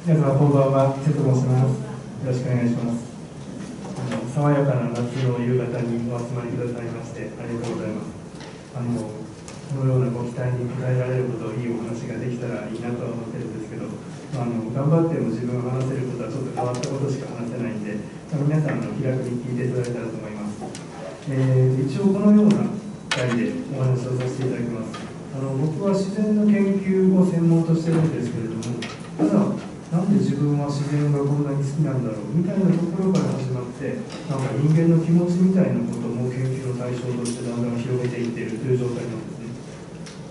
皆様こんばんは、瀬戸申します。よろしくお願いします。爽やかな夏の夕方にお集まりくださいましてありがとうございます。このようなご期待に応えられることをいいお話ができたらいいなとは思ってるんですけど、頑張っても自分が話せることはちょっと変わったことしか話せないんで、皆さん気楽に聞いていただけたらと思います。一応このような回でお話をさせていただきます。僕は自然の研究を専門としてるんですけれども、ただなんで自分は自然がこんなに好きなんだろうみたいなところから始まって、なんか人間の気持ちみたいなことも研究の対象としてだんだん広げていっているという状態なんですね。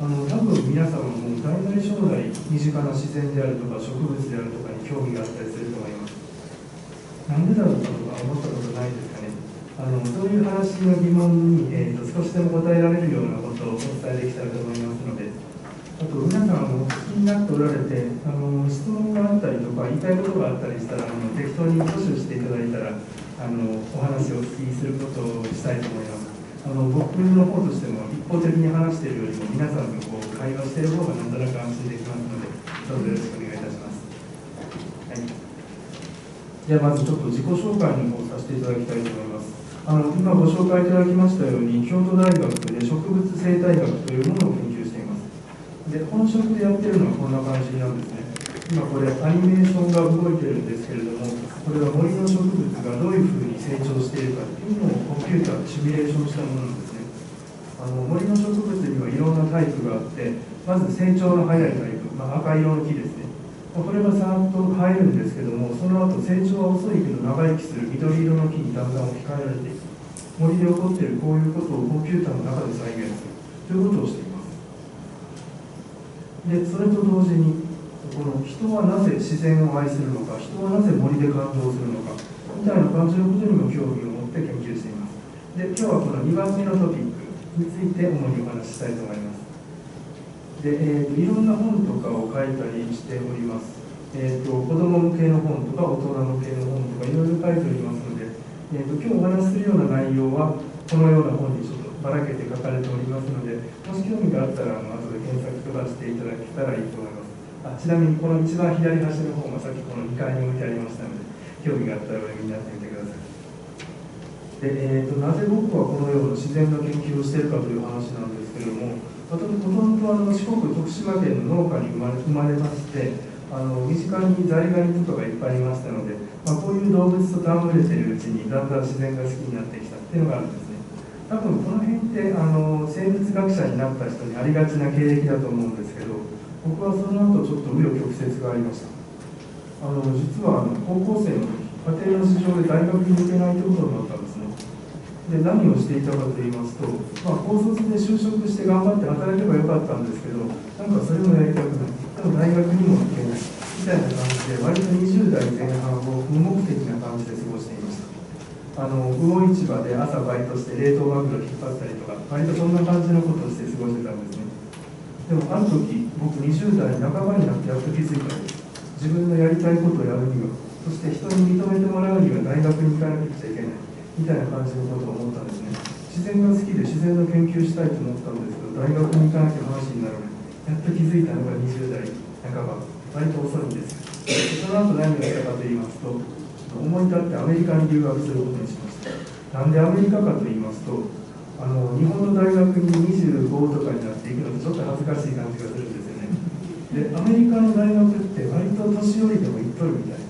多分皆様も大なり小なり身近な自然であるとか植物であるとかに興味があったりすると思います。なんでだろうかとか思ったことないですかね。そういう話の疑問に、少しでも答えられるようなことをお伝えできたらと思いますので、あと皆さんお聞きになっておられて、質問があったりとか言いたいことがあったりしたら適当に挙手していただいたらお話をお聞きすることをしたいと思います。僕の方としても一方的に話しているよりも皆さんと会話している方がなんとなく安心できますので、どうぞよろしくお願いいたします。はい、じゃあまずちょっと自己紹介の方をさせていただきたいと思います。今ご紹介いただきましたように、京都大学で植物生態学というものを研究しています。で、本職でやってるのはこんな感じなんですね。今これアニメーションが動いてるんですけれども、これは森の植物がどういうふうに成長しているかっていうのをコンピューターでシミュレーションしたものなんですね。森の植物にはいろんなタイプがあって、まず成長の早いタイプ、赤色の木ですね。これがさーっと生えるんですけども、その後成長は遅いけど長生きする緑色の木にだんだん置き換えられていく。森で起こっているこういうことをコンピューターの中で再現するということをしています。で、それと同時にこの人はなぜ自然を愛するのか、人はなぜ森で感動するのかみたいな感じのことにも興味を持って研究しています。で、今日はこの2番目のトピックについて主にお話ししたいと思います。で、いろんな本とかを書いたりしております。子供向けの本とか大人向けの本とかいろいろ書いておりますので、今日お話しするような内容はこのような本にちょっとばらけて書かれておりますので、もし興味があったら後で検索とかしていただけたらいいと思います。ちなみにこの一番左端の本はさっきこの2階に置いてありましたので、興味があったらお読みになってみてください。で、なぜ僕はこのような自然の研究をしているかという話なんですけれども、私もともと四国徳島県の農家に生まれまして、身近にザリガニとかがいっぱいいましたので、こういう動物と戯れているうちにだんだん自然が好きになってきたっていうのがあるんですね。多分この辺って生物学者になった人にありがちな経歴だと思うんですけど、僕はその後ちょっと紆余曲折がありました。実は高校生の時、家庭の事情で大学に行けないということになったんですね。で、何をしていたかと言いますと、高卒で就職して頑張って働けばよかったんですけど、なんかそれもやりたくない、でも大学にも行けないみたいな感じで、割と20代前半を無目的な感じで過ごしていました。魚市場で朝バイトして冷凍マグロ引っ張ったりとか、割とそんな感じのことをして過ごしてたんですね。でもある時、僕20代半ばになってやっと気づいたんです。自分のやりたいことをやるには、そして人に認めてもらうには大学に行かなきゃいけないみたいな感じのことを思ったんですね。自然が好きで自然の研究したいと思ったんですけど、大学に行かなきゃ話にならない。やっと気づいたのが20代半ば、割と遅いんです。その後何をしたかと言いますと、思い立ってアメリカに留学することにしました。なんでアメリカかと言いますと、日本の大学に25とかになっていくのとちょっと恥ずかしい感じがするんですよね。で、アメリカの大学って割と年寄りでも行っとるみたいな、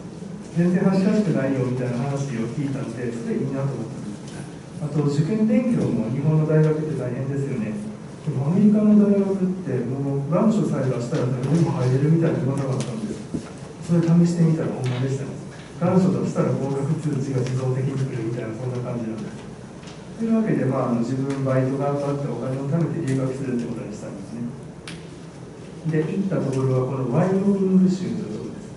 全然恥ずかしくないよみたいな話を聞いたんで、それいいなと思ったんです。あと受験勉強も日本の大学って大変ですよね。でもアメリカの大学ってもう願書さえ出したら誰でも入れるみたいな噂があったんです。それ試してみたらほんまでしたね。願書出したら合格通知が自動的に来るみたいな、そんな感じなんです。というわけで、自分バイト頑張ってお金を貯めて留学するってことにしたんですね。で、行ったところはこのワイオミング州というところです。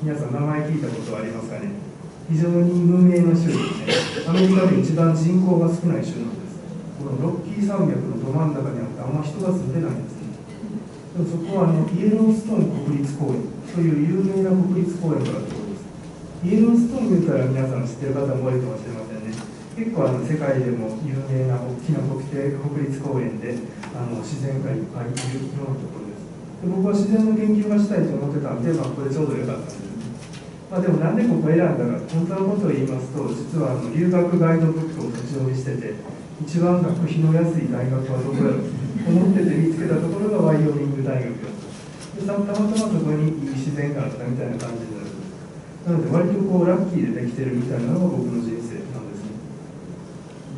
皆さん名前聞いたことはありますかね。非常に無名の州ですね。アメリカで一番人口が少ない州なんです。このロッキー山脈のど真ん中にあってあんま人が住んでないんですね。でもそこはイエローストーン国立公園という有名な国立公園があるところです。イエローストーン言ったら皆さん知ってる方も多いかもしれませんね。結構世界でも有名な大きな国立公園で自然がいっぱいいるようなところです。で僕は自然の研究がしたいと思ってたんで、これちょうど良かったんですね。でもなんでここ選んだか、本当のことを言いますと、実は留学ガイドブックを立ち読みしてて、一番学費の安い大学はどこやろうと思ってて見つけたところがワイオミング大学だった。でたまたまそこにいい自然があったみたいな感じになる。なので割とラッキーでできてるみたいなのが僕の人生なんですね。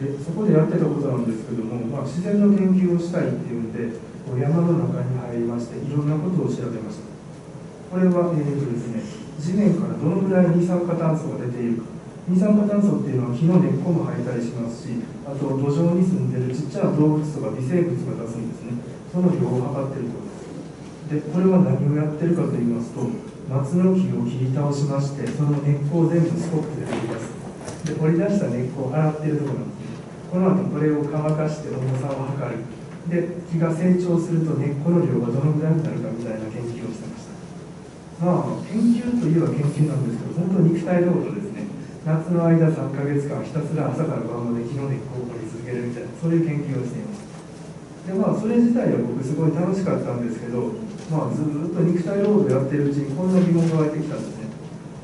でそこでやってたことなんですけども、自然の研究をしたいっていうんで、山の中に入りましていろんなことを調べました。これはですね、地面からどのぐらい二酸化炭素が出ているか。二酸化炭素っていうのは木の根っこも生えたりしますし、あと土壌に住んでるちっちゃな動物とか微生物が出すんですね。その量を測ってることです。でこれは何をやってるかと言いますと、松の木を切り倒しまして、その根っこを全部スコップで取り出す。で掘り出した根っこを洗ってるところなんですね。この後これを乾かして重さを測る。で木が成長すると根っこの量がどのぐらいになるかみたいな研究をしてました。研究といえば研究なんですけど、本当に肉体労働ですね。夏の間3ヶ月間ひたすら朝から晩まで木の根っこを掘り続けるみたいな、そういう研究をしています。でそれ自体は僕すごい楽しかったんですけど、ずっと肉体労働やってるうちにこんな疑問が湧いてきたんですね。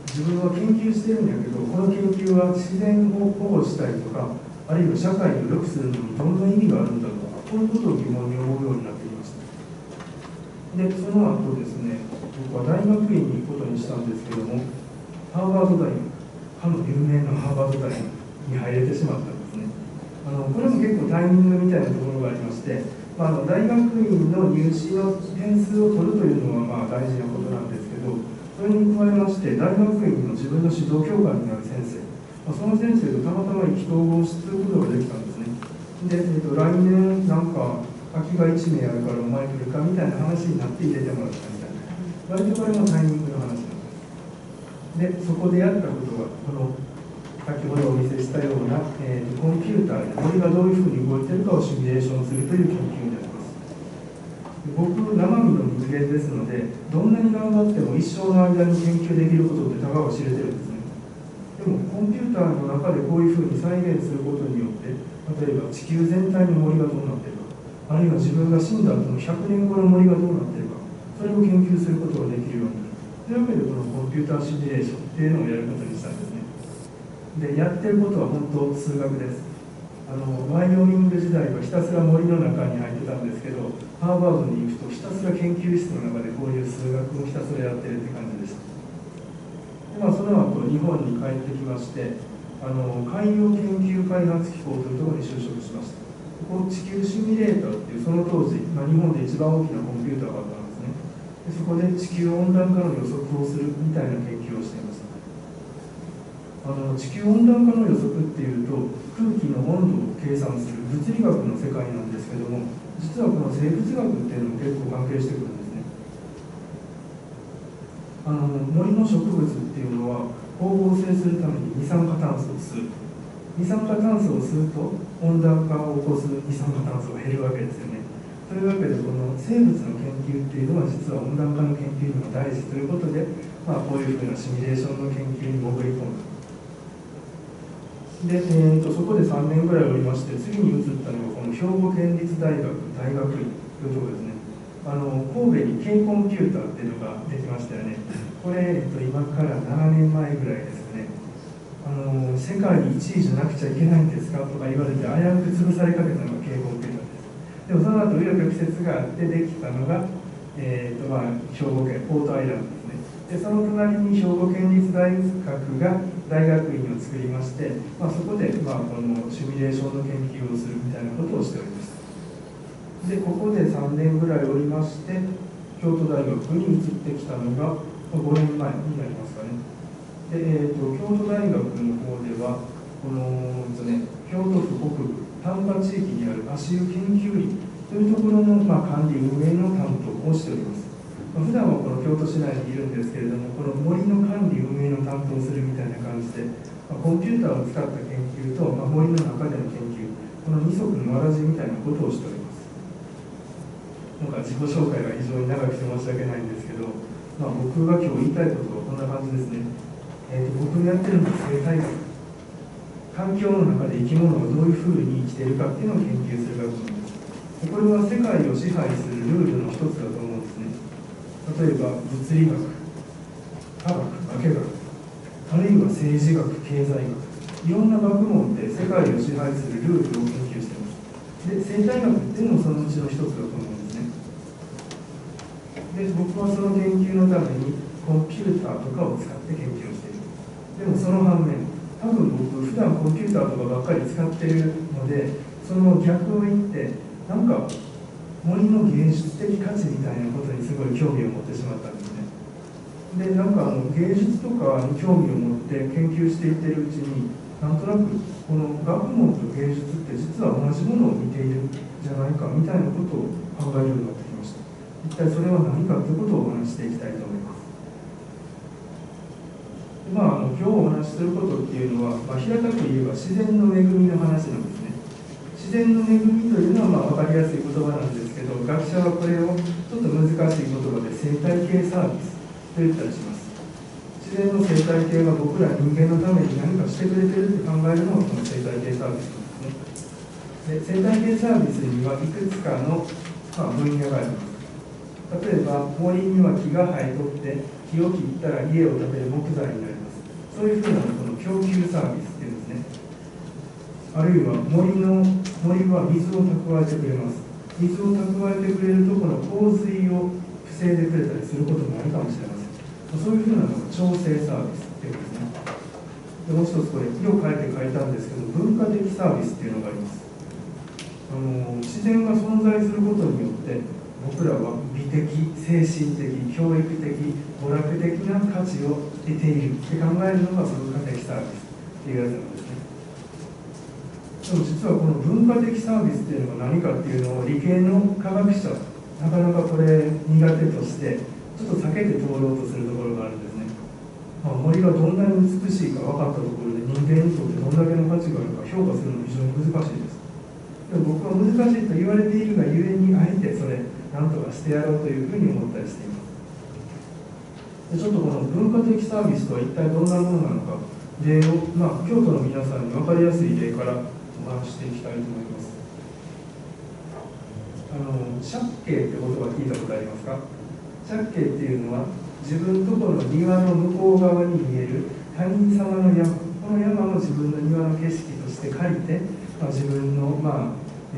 自分は研究してるんやけど、この研究は自然を保護したりとか、あるいは社会を良くするのにどんな意味があるんだろうか、こういうことを疑問に思うようになってきました。でその後ですね、僕は大学院に行くことにしたんですけども、ハーバード大学、かの有名なハーバード大学に入れてしまったんですね。これも結構タイミングみたいなところがありまして、大学院の入試の点数を取るというのは大事なことなんですけど、それに加えまして大学院の自分の指導教官になる先生、その先生とたまたま意気投合することができたんですね。で、来年なんか空きが1名あるからお前来るかみたいな話になって入れてもらったみたいな、割とこれもタイミングの話なんです。でそこでやったことがこの先ほどお見せしたような、コンピューターで森がどういうふうに動いているかをシミュレーションするという研究になります。僕、生身の人間ですので、どんなに頑張っても一生の間に研究できることってたかが知れてるんですね。でも、コンピューターの中でこういうふうに再現することによって、例えば地球全体の森がどうなっているか、あるいは自分が死んだ後の100年後の森がどうなっているか、それを研究することができるようになる。というわけで、このコンピューターシミュレーションっていうのをやることにしたんですね。でやってることは本当数学です。ワイオミング時代はひたすら森の中に入ってたんですけど、ハーバードに行くとひたすら研究室の中でこういう数学をひたすらやってるって感じでした。でその後日本に帰ってきまして、海洋研究開発機構というところに就職しました。ここ地球シミュレーターっていうその当時、日本で一番大きなコンピューターがあったんですね。でそこで地球温暖化の予測をするみたいな研究をしていました。地球温暖化の予測っていうと空気の温度を計算する物理学の世界なんですけども、実はこの生物学っていうのも結構関係してくるんですね。森の植物っていうのは光合成するために二酸化炭素を吸う。二酸化炭素を吸うと温暖化を起こす二酸化炭素が減るわけですよね。というわけでこの生物の研究っていうのは実は温暖化の研究にも大事ということで、こういうふうなシミュレーションの研究に潜り込んだ。でそこで3年ぐらいおりまして、次に移ったのがこの兵庫県立大学大学院というところですね。神戸に K コンピューターっていうのができましたよね。これ、今から7年前ぐらいですね。世界に1位じゃなくちゃいけないんですかとか言われて危うく潰されかけたのが K コンピューターです。でもその後紆余曲折があってできたのが、兵庫県ポートアイランドですね。でその隣に兵庫県立大学が大学院を作りまして、そこで、このシミュレーションの研究をするみたいなことをしておりました。でここで3年ぐらいおりまして、京都大学に移ってきたのが5年前になりますかね。で、京都大学の方ではこの、京都府北部丹波地域にある足湯研究林というところの、管理運営の担当をしております。普段はこの京都市内にいるんですけれども、この森の管理運営の担当するみたいな感じで、コンピューターを使った研究と、森の中での研究、この二足のわらじみたいなことをしております。なんか自己紹介が非常に長くて申し訳ないんですけど、僕が今日言いたいことはこんな感じですね。僕がやってるのは生態学。環境の中で生き物がどういうふうに生きているかっていうのを研究する学問です。これは世界を支配するルールの一つだと思うんですね。例えば物理学、科学、化学、あるいは政治学、経済学、いろんな学問で世界を支配するルールを研究しています。で、生態学っていうのもそのうちの一つだと思うんですね。で、僕はその研究のためにコンピューターとかを使って研究をしている。でもその反面、多分僕、普段コンピューターとかばっかり使ってるので、その逆を言って、なんか森の芸術的価値みたいなことにすごい興味を持ってしまったんですね。で、なんか芸術とかに興味を持って研究していってるうちに、なんとなくこの学問と芸術って実は同じものを見ているんじゃないかみたいなことを考えるようになってきました。一体それは何かということをお話していきたいと思います。今日お話しすることっていうのは、平たく言えば自然の恵みの話なんですね。自然の恵みというのは分かりやすい言葉なんですけど、学者はこれをちょっと難しい言葉で生態系サービスと言ったりします。自然の生態系が僕ら人間のために何かしてくれてるって考えるのがこの生態系サービスなんですね。で、生態系サービスにはいくつかの、分野があります。例えば森には木が生えとって木を切ったら家を建てる木材になります。そういうふうなこの供給サービスっていうんですね。あるいは森は水を蓄えてくれます。水を蓄えてくれるとこの洪水を防いでくれたりすることもあるかもしれません。そういうふうなのが調整サービスっていうんですね。で、もう一つこれ色を変えて書いたんですけど、文化的サービスっていうのがあります。自然が存在することによって僕らは美的、精神的、教育的、娯楽的な価値を得ているって考えるのが文化的サービスっていうやつなんですね。でも実はこの文化的サービスっていうのが何かっていうのを理系の科学者なかなかこれ苦手としてちょっと避けて通ろうとするところがあるんですね。森がどんなに美しいか分かったところで人間にとってどんだけの価値があるか評価するのは非常に難しいです。でも僕は難しいと言われているがゆえにあえてそれ何とかしてやろうというふうに思ったりしています。で、ちょっとこの文化的サービスとは一体どんなものなのか、例を、京都の皆さんに分かりやすい例からお話していきたいと思います。借景って言葉聞いたことありますか？借景っていうのは自分のところの庭の向こう側に見える他人様の山、この山を自分の庭の景色として借りて、自分の、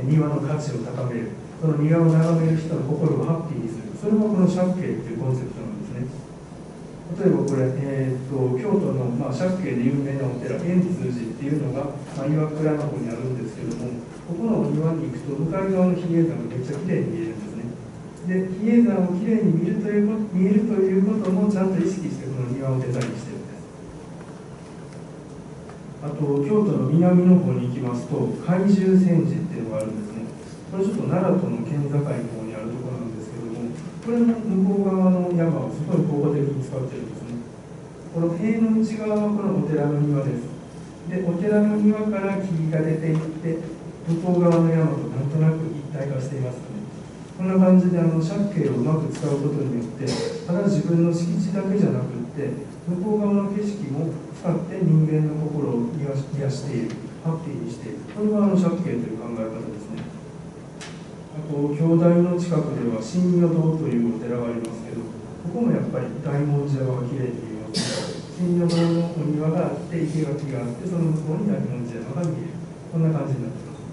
庭の価値を高める、その庭を眺める人の心をハッピーにする、それがこの借景っていうコンセプトなんですね。例えばこれ、京都の、借景で有名なお寺、円通寺っていうのが、岩倉の方にあるんですけども、ここのお庭に行くと向かい側の比叡山がめっちゃきれいに見えるんですね。で、比叡山をきれいに見えるということもちゃんと意識してこの庭をデザインしてるんです。あと、京都の南の方に行きますと、海中千寺っていうのがあるんですね。これちょっと奈良との県境の方にあるところなんですけども、これの向こう側の山をすごい効果的に使ってるんですね。この塀の内側はこのお寺の庭です。で、お寺の庭から木が出ていって、向こう側の山となんとなく一体化していますよね。こんな感じで借景をうまく使うことによって、ただ自分の敷地だけじゃなくって、向こう側の景色も使って人間の心を癒している、ハッピーにしている。これが借景という考え方ですね。あと、京大の近くでは真如堂というお寺がありますけど、ここもやっぱり大文字山がきれいに見えます。真如堂のお庭があって、生垣があって、その向こうに大文字山が見える。こんな感じになっています。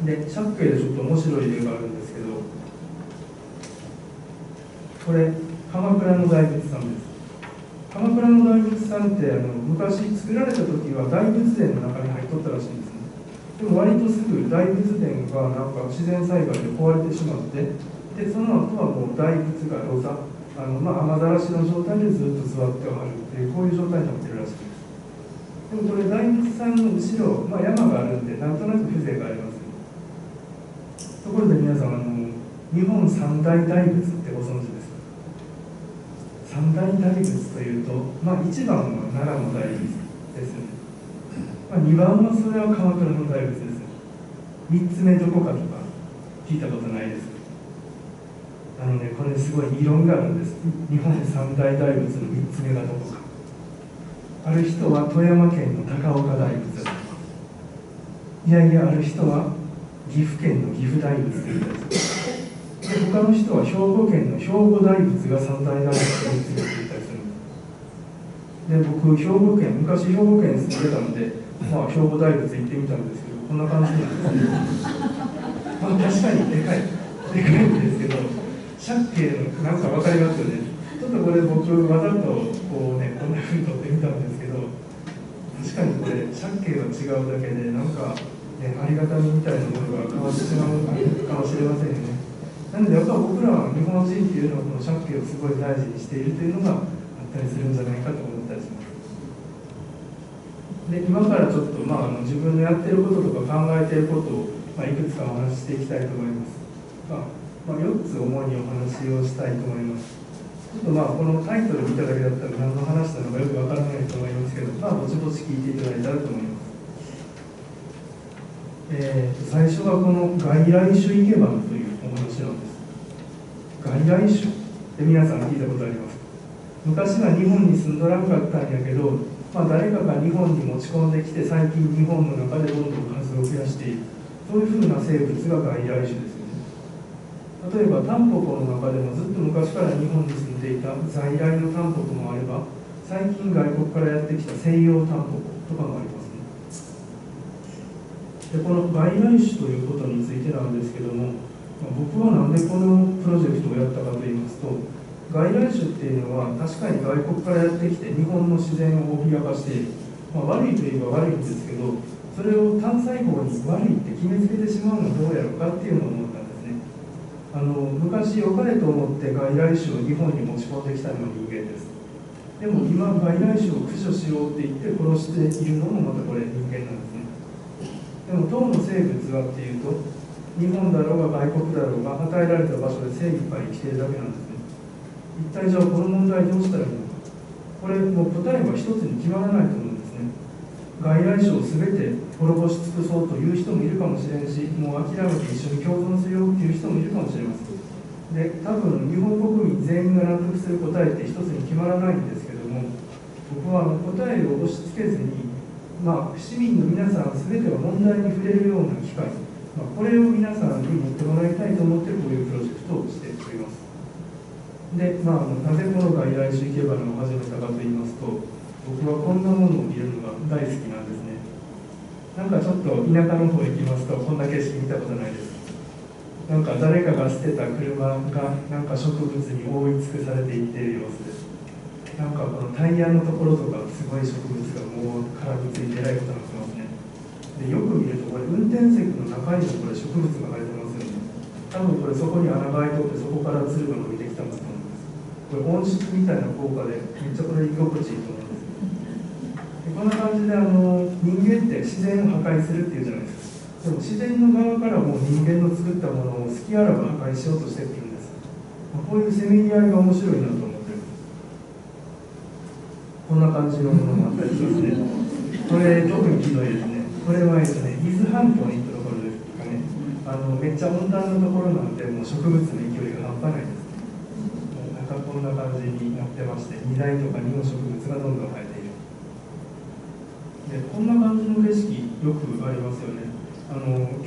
で、借景でちょっと面白い例があるんですけど、これ、鎌倉の大仏さんです。鎌倉の大仏さんって昔作られた時は大仏殿の中に入っとったらしいんですね。でも割とすぐ大仏殿がなんか自然災害で壊れてしまって、でその後はもう大仏が露座、雨ざらしの状態でずっと座ってはるっていう、こういう状態になってるらしいです。でもこれ大仏さんの後ろ、山があるんでなんとなく風情がありますよ。ところで皆さん、日本三大大仏ってご存知ですか？三大大仏というと、1番は奈良の大仏ですよね。2番はそれは鎌倉の大仏ですよ。3つ目どこかとか聞いたことないです。これすごい議論があるんです。日本三大大仏の3つ目がどこか。ある人は富山県の高岡大仏だとか、いやいやある人は岐阜県の岐阜大仏というやつ。で他の人は兵庫県の兵庫大仏が三大大仏についていたりするんです。で僕兵庫県、昔兵庫県住んでたんで、まあ、兵庫大仏行ってみたんですけど、こんな感じなんですね。まあ確かにでかいんですけど、借景のなんか分かりますよね。ちょっとこれ僕わざとこうね、こんな風に撮ってみたんですけど、確かにこれ借景が違うだけでなんか、ね、ありがたみみたいなものが変わってしまうかもしれませんよね。なのでやっぱ僕らは日本人っていうのはこの借景をすごい大事にしているというのがあったりするんじゃないかと思ったりします。で今からちょっと、自分のやってることとか考えていることを、いくつかお話ししていきたいと思います。4つ主にお話をしたいと思います。ちょっとこのタイトル見ただけだったら何の話なのかよくわからないと思いますけど、ぼちぼち聞いていただいたらと思います。最初はこの外来種生け花というお話なんです。外来種って皆さん聞いたことありますか？昔は日本に住んどらんかったんやけど、誰かが日本に持ち込んできて最近日本の中でどんどん数を増やしている、そういうふうな生物が外来種ですよね。例えばタンポポの中でもずっと昔から日本に住んでいた在来のタンポポもあれば、最近外国からやってきた西洋タンポポとかもありますね。でこの外来種ということについてなんですけども、僕はなんでこのプロジェクトをやったかと言いますと、外来種っていうのは確かに外国からやってきて日本の自然を脅かしている、悪いといえば悪いんですけど、それを単細胞に悪いって決めつけてしまうのはどうやろうかっていうのを思ったんですね。昔良かれと思って外来種を日本に持ち込んできたのは人間です。でも今外来種を駆除しようって言って殺しているのもまたこれ人間なんですね。でも当の生物はっていうと、日本だろうが外国だろうが与えられた場所で精一杯生きているだけなんですね。一体じゃあこの問題どうしたらいいのか。これもう答えは一つに決まらないと思うんですね。外来種を全て滅ぼし尽くそうという人もいるかもしれんし、もう諦めて一緒に共存するよっていう人もいるかもしれません。で、多分日本国民全員が納得する答えって一つに決まらないんですけども、僕は答えを押し付けずに、市民の皆さん全ては問題に触れるような機会、これを皆さんに持ってもらいたいと思ってこういうプロジェクトをしております。で、なぜこの外来種生け花を始めたかと言いますと、僕はこんなものを見るのが大好きなんですね。なんかちょっと田舎の方行きますとこんな景色見たことないです。なんか誰かが捨てた車がなんか植物に覆い尽くされていっている様子です。なんかこのタイヤのところとかすごい植物がもう絡みついてえらいことになってますね。でよく見るとこれ運転席の中にもこれ植物が生えてますよね。多分これそこに穴が開いとってそこからつるが伸びてきたんだと思うんです。これ温室みたいな効果でめっちゃこれ居心地いいと思うんです。でこんな感じで人間って自然を破壊するっていうじゃないですか。でも自然の側からも人間の作ったものを好きあらば破壊しようとしてくるんです。こういうせめぎ合いが面白いなと思ってるんです。こんな感じのものもあったりしますね。これ特にひどいですね。これは伊豆半島に行ったところですかね。めっちゃ温暖なところなんでもう植物の勢いが半端ないです。なんかこんな感じになってまして、荷台とかにも植物がどんどん生えている。でこんな感じの景色よくありますよね。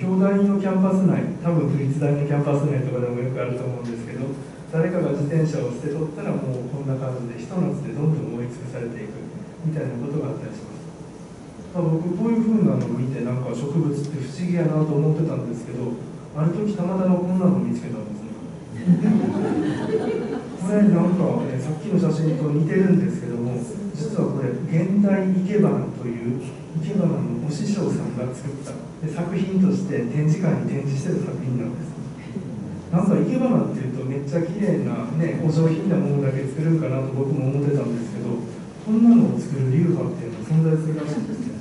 京大のキャンパス内、多分府立大のキャンパス内とかでもよくあると思うんですけど、誰かが自転車を捨てとったらもうこんな感じでひと夏でどんどん燃え尽くされていくみたいなことがあったりします。僕こういう風なのを見てなんか植物って不思議やなと思ってたんですけど、ある時たまたまこんなのを見つけたんですね。これなんか、さっきの写真と似てるんですけども、実はこれ現代生け花という生け花のお師匠さんが作った作品として展示会に展示してる作品なんです。なんか生け花っていうとめっちゃ綺麗な、お上品なものだけ作るんかなと僕も思ってたんですけど、こんなのを作る流派っていうのが存在するらしいんですね。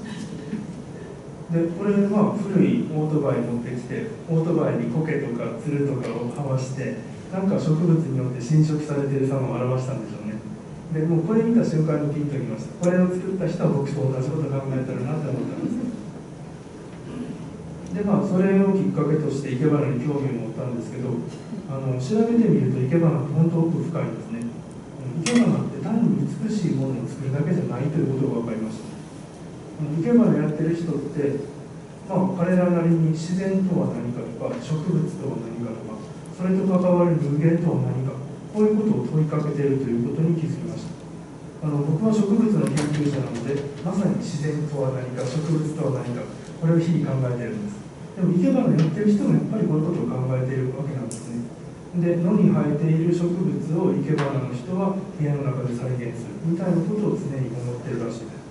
でこれは古いオートバイ持ってきて、オートバイに苔とかつるとかをはわして、なんか植物によって侵食されている様を表したんでしょうね。でもうこれ見た瞬間にピンときました。これを作った人は僕と同じこと考えてるなって思ったんです。でそれをきっかけとして生け花に興味を持ったんですけど、調べてみると生け花って本当奥深いんですね。生け花って単に美しいものを作るだけじゃないということが分かりました。生け花やってる人って、彼らなりに自然とは何かとか植物とは何かとか、それと関わる人間とは何か、こういうことを問いかけているということに気づきました。僕は植物の研究者なので、まさに自然とは何か、植物とは何か、これを日々考えているんです。でも生け花やってる人もやっぱりこういうことを考えているわけなんですね。で、野に生えている植物を生け花の人は部屋の中で再現するみたいなことを常に思っているらしいです。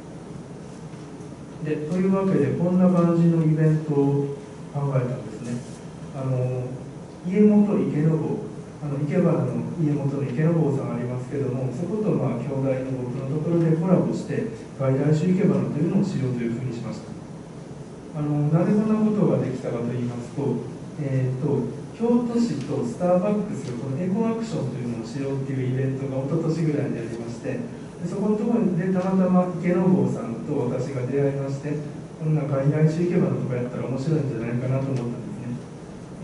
で、というわけでこんな感じのイベントを考えたんですね。家元池坊、生け花の家元の池坊さんありますけども、そこと兄弟の僕のところでコラボして外来種生け花というのをしようというふうにしました。なぜこんなことができたかと言いますと、京都市とスターバックスこのエコアクションというのをしようっていうイベントが一昨年ぐらいにありまして、そこのところでたまたま池坊さんと私が出会いまして、こんな外来種生け花とかやったら面白いんじゃないかなと思ったんです。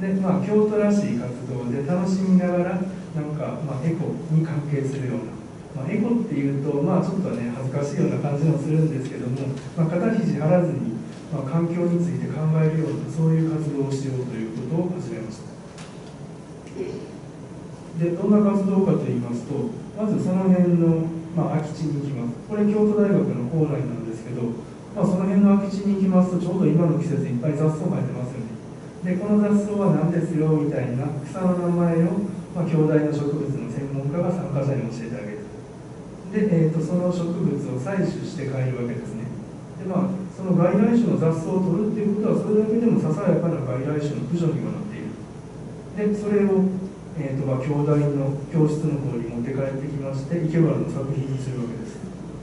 で京都らしい活動で楽しみながらエコに関係するような、エコっていうとちょっとね恥ずかしいような感じもするんですけども、肩肘張らずに、環境について考えるようなそういう活動をしようということを始めました。でどんな活動かと言いますと、まずその辺の、空き地に行きます。これ京都大学の構内なんですけど、その辺の空き地に行きますとちょうど今の季節いっぱい雑草生えてますよね。でこの雑草は何ですよみたいな草の名前を、京大の植物の専門家が参加者に教えてあげる。で、その植物を採取して帰るわけですね。でその外来種の雑草を取るっていうことはそれだけでもささやかな外来種の駆除にもなっている。でそれを、京大の教室の方に持って帰ってきまして生け花の作品にするわけです。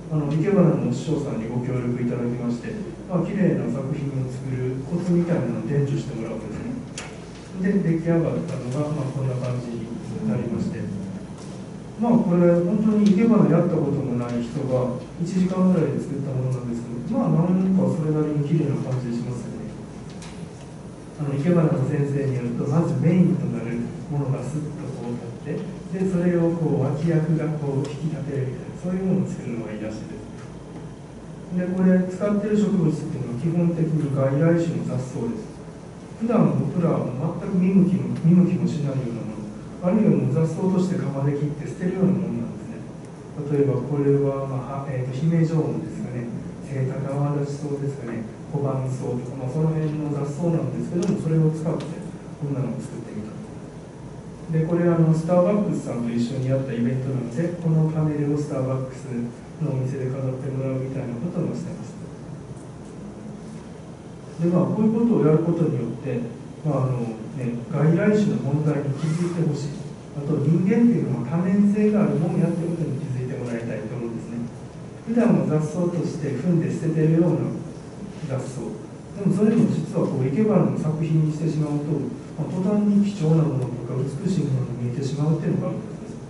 生け花の師匠さんにご協力いただきまして、綺麗な作品を作るコツみたいなのを伝授してもらうわけですね。で出来上がったのが、こんな感じになりまして、これ本当に生け花やったこともない人が1時間ぐらいで作ったものなんですけど、なんかそれなりに綺麗な感じしますよね。生け花の先生によると、まずメインとなるものがスッとこう立って、でそれを脇役が引き立てるみたいな、そういうものを作るのがいいらしいです。でこれ使っている植物っていうのは基本的に外来種の雑草です。普段僕らは全く見向きもしないようなもの、あるいはもう雑草として釜で切って捨てるようなものなんですね。例えばこれは、姫状雲ですかね、セイタカアワダチソウですかね、小判草とか、その辺の雑草なんですけども、それを使ってこんなのを作ってみた。でこれスターバックスさんと一緒にやったイベントなので、このパネルをスターバックスのお店で飾ってもらうみたいなこともしてます。でこういうことをやることによって、外来種の問題に気づいてほしい。あと人間っていうのは多面性があるもんやってことに気づいてもらいたいと思うんですね。普段は雑草として踏んで捨ててるような雑草、でもそれも実は生け花の作品にしてしまうと、途端に貴重なものとか美しいものに見えてしまうっていうのがあるんです。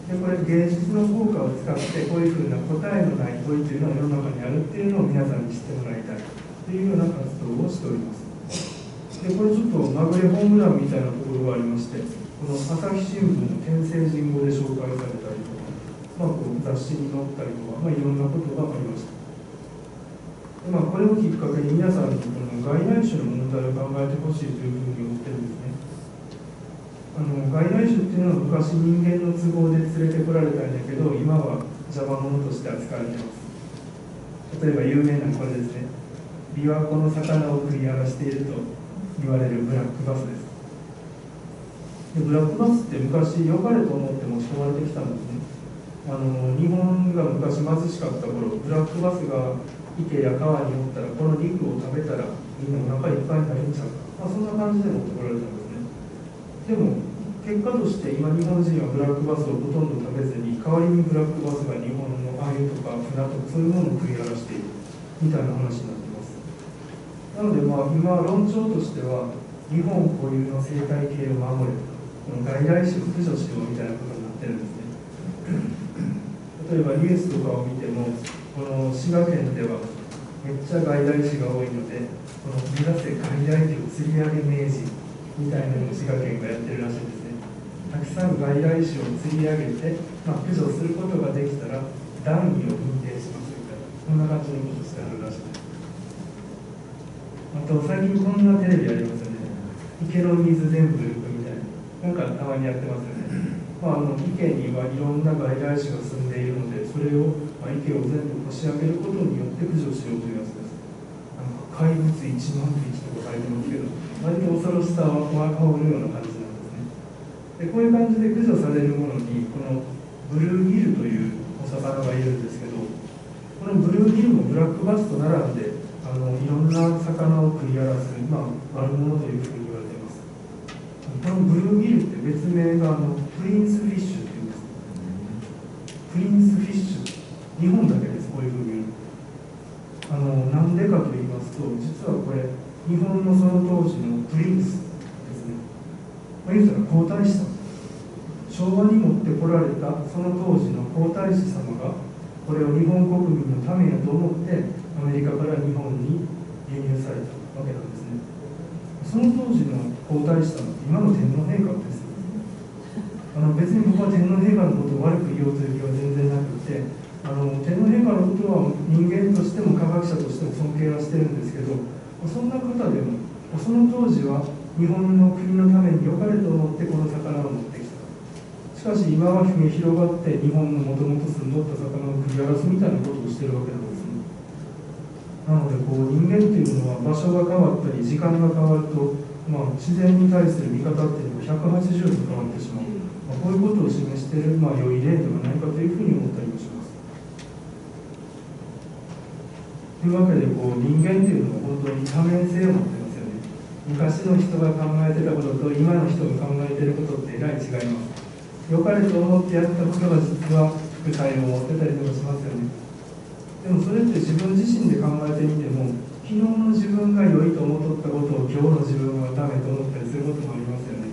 でこれ芸術の効果を使ってこういうふうな答えのない問いというのは世の中にあるっていうのを皆さんに知ってもらいたいというような活動をしております。でこれちょっとまぐれホームランみたいなところがありまして、この朝日新聞の天聖人語で紹介されたりとか、雑誌に載ったりとか、いろんなことがありました。でこれをきっかけに皆さんにこの外来種の問題を考えてほしいというふうに思ってるんですね。外来種っていうのは昔人間の都合で連れてこられたんだけど、今は邪魔者として扱われています。例えば有名なこれですね、琵琶湖の魚を食い荒らしていると言われるブラックバスです。でブラックバスって昔良かれと思って持ち込まれてきたんですね。日本が昔貧しかった頃、ブラックバスが池や川におったらこの肉を食べたらみんなお腹いっぱいになるんちゃうか、そんな感じで持ってこられたんですね。でも結果として今日本人はブラックバスをほとんど食べずに、代わりにブラックバスが日本の鮎とか船とかそういうものを食い荒らしているみたいな話になっています。なので今論調としては、日本固有の生態系を守れ、この外来種を駆除しようみたいなことになってるんですね。例えばニュースとかを見ても、この滋賀県ではめっちゃ外来種が多いので、この目指せ外来魚釣り上げ名人みたいなのを滋賀県がやってるらしいですね。たくさん外来種を釣り上げて、駆除することができたら段位を認定しますみたいな、こんな感じのことをしてあるらしいです。あと最近こんなテレビありますよね。池の水全部抜くみたいな。今回たまにやってますよね。池にはいろんな外来種が住んでいるので、それを、池を全部押し上げることによって駆除しようというやつです。怪物1万匹とか書いてますけど、割と恐ろしさは香るような感じなんですね。でこういう感じで駆除されるものに、このブルーギルというお魚がいるんですけど、このブルーギルもブラックバスと並んでいろんな魚を食い荒らす、悪者というふうに言われています。このブルーギルって別名がプリンスフィッシュっていうんです。プリンスフィッシュ、日本だけです、こういうふうに言うの。なんでかと言いますと、実はこれ日本のその当時のプリンスですね。言うたら皇太子さん、昭和に持ってこられたその当時の皇太子様がこれを日本国民のためやと思ってアメリカから日本に輸入されたわけなんですね。その当時の皇太子さん、今の天皇陛下です。別に僕は天皇陛下のことを悪く言おうという気は全然なくて、天皇陛下のことは人間としても科学者としても尊敬はしてるんですけど、そんな方でもその当時は日本の国のために良かれと思ってこの魚を持ってきた。しかし今は広がって日本のもともと住んどった魚を食い荒らすみたいなことをしてるわけなんですね。なので人間っていうのは場所が変わったり時間が変わると、自然に対する見方っていうのが180度変わってしまう、こういうことを示している、良い例ではないかというふうに思ったりもします。というわけで人間っていうのは本当に多面性を持ってますよね。昔の人が考えてたことと今の人が考えていることってえらい違います。良かれと思ってやったことが実は副作用を持ってたりとかしますよね。でもそれって自分自身で考えてみても、昨日の自分が良いと思っとったことを今日の自分はダメと思ったりすることもありますよね。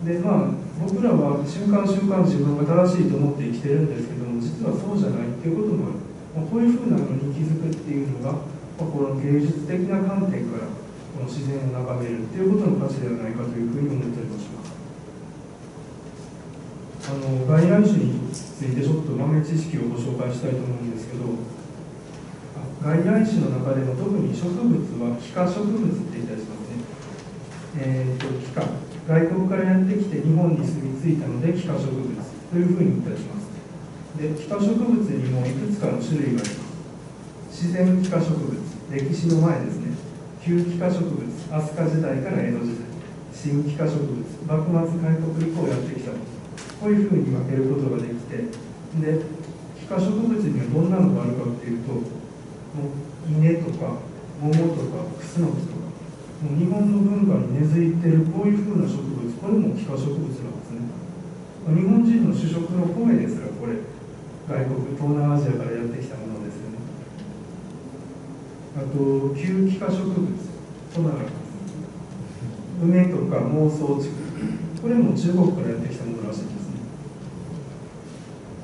で僕らは瞬間瞬間自分が正しいと思って生きてるんですけども、実はそうじゃないっていうこともある。こういうふうなのに気づくっていうのが、この芸術的な観点からこの自然を眺めるっていうことの価値ではないかというふうに思ったりもします。外来種についてちょっと豆知識をご紹介したいと思うんですけど、外来種の中でも特に植物は幾何植物って言ったりしますね。幾何、外国からやってきて日本に住み着いたので幾何植物というふうに言ったりします。で、幾何植物にもいくつかの種類があります。自然幾何植物、歴史の前ですね。旧幾何植物、飛鳥時代から江戸時代。新幾何植物、幕末開国以降やってきたもの。こういうふうに分けることができて、で、幾何植物にはどんなのがあるかっていうと、稲とか桃とかクスノキとか、日本の文化に根付いているこういうふうな植物、これも幾何植物なんですね。日本人の主食の米ですらこれ、外国、東南アジアからやってきたものですよね。あと、旧幾何植物、こんなのがあります。梅とか孟宗竹、これも中国からやってきたものらしいですね。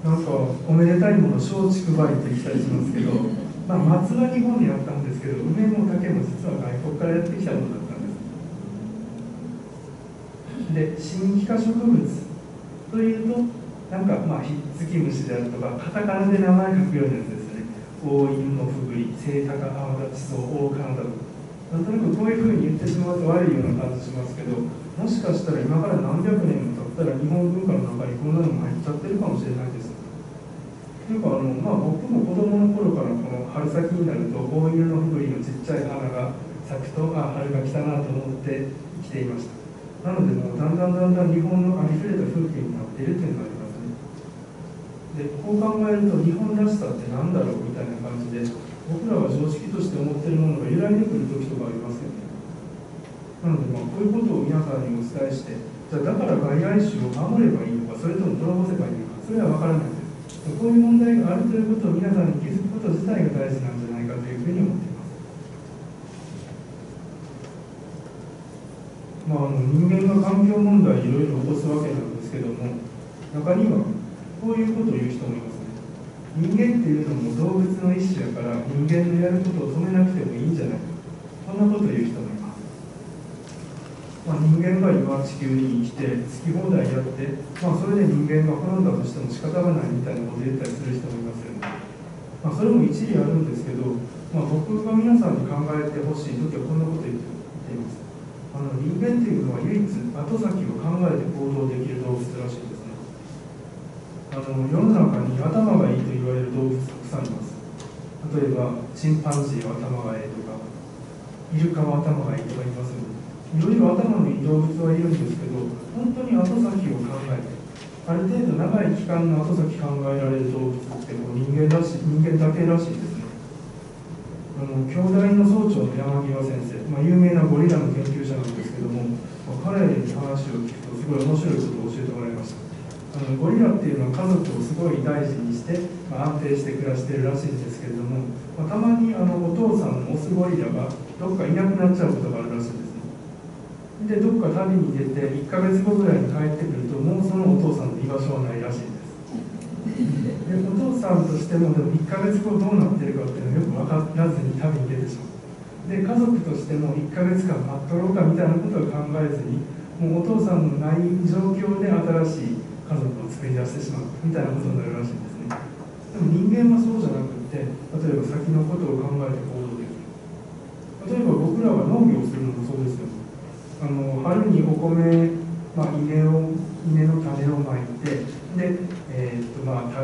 なんか、おめでたいもの、松竹梅って言ったりしますけど、松は日本にあったんですけど、梅も竹も実は外国からやってきたものだったんです。で、新幾何植物というと、なんかひっつき虫であるとか、カタカナで名前書くようなやつですね。大犬のふぐり、セイタカ、アワダチソウ、オオカナダと。なんとなくこういうふうに言ってしまうと悪いような感じしますけど、もしかしたら今から何百年も経ったら日本文化の中にこんなのも入っちゃってるかもしれないです。というか僕も子供の頃からこの春先になると大犬のふぐりのちっちゃい花が咲くと春が来たなと思って生きていました。なのでもうだんだん日本のありふれた風景になっているというのがありますね。でこう考えると日本らしさって何だろうみたいな感じで、僕らは常識として思っているものが揺らいでくる時とかありますよね。なのでこういうことを皆さんにお伝えして、じゃあだから外来種を守ればいいのか、それとも滅ぼせばいいのか、それは分からないです。こういう問題があるということを皆さんに気づくこと自体が大事なんじゃないかというふうに思っています。人間が環境問題いろいろ起こすわけなんですけども、中にはこういうことを言う人もいますね。人間っていうのも動物の一種やから人間のやることを止めなくてもいいんじゃないか、そんなことを言う人もいます。人間が今地球に生きて好き放題やって、それで人間が滅んだとしても仕方がないみたいなことを言ったりする人もいますよね。それも一理あるんですけど、僕が皆さんに考えてほしいときはこんなことを言っています。人間というのは唯一後先を考えて行動できる動物らしいですね。世の中に頭がいいと言われる動物たくさんいます。例えばチンパンジーは頭がいいとか、イルカは頭がいいとか言いますので、いろいろ頭のいい動物はいるんですけど、本当に後先を考えてある程度長い期間の後先考えられる動物ってもう人間だけらしいですね。京大の総長の山際先生、有名なゴリラの研究者なんですけども、彼に話を聞くとすごい面白いことを教えてもらいました。ゴリラっていうのは家族をすごい大事にして、安定して暮らしているらしいんですけれども、たまにお父さんのオスゴリラがどっかいなくなっちゃうことがあるらしいんですね。でどっか旅に出て1ヶ月後ぐらいに帰ってくると、もうそのお父さんの居場所はないらしいんです。でお父さんとしてもでも1ヶ月後どうなってるかっていうのはよく分からずに旅に出てしまう。で家族としても1ヶ月間待っとろうかみたいなことを考えずに、もうお父さんのない状況で新しい家族を作り出してしまうみたいなことになるらしいんですね。でも人間はそうじゃなくって、例えば先のことを考えて行動できる。例えば僕らが農業をするのもそうですよね。春にお米、稲の種をまいて、で、田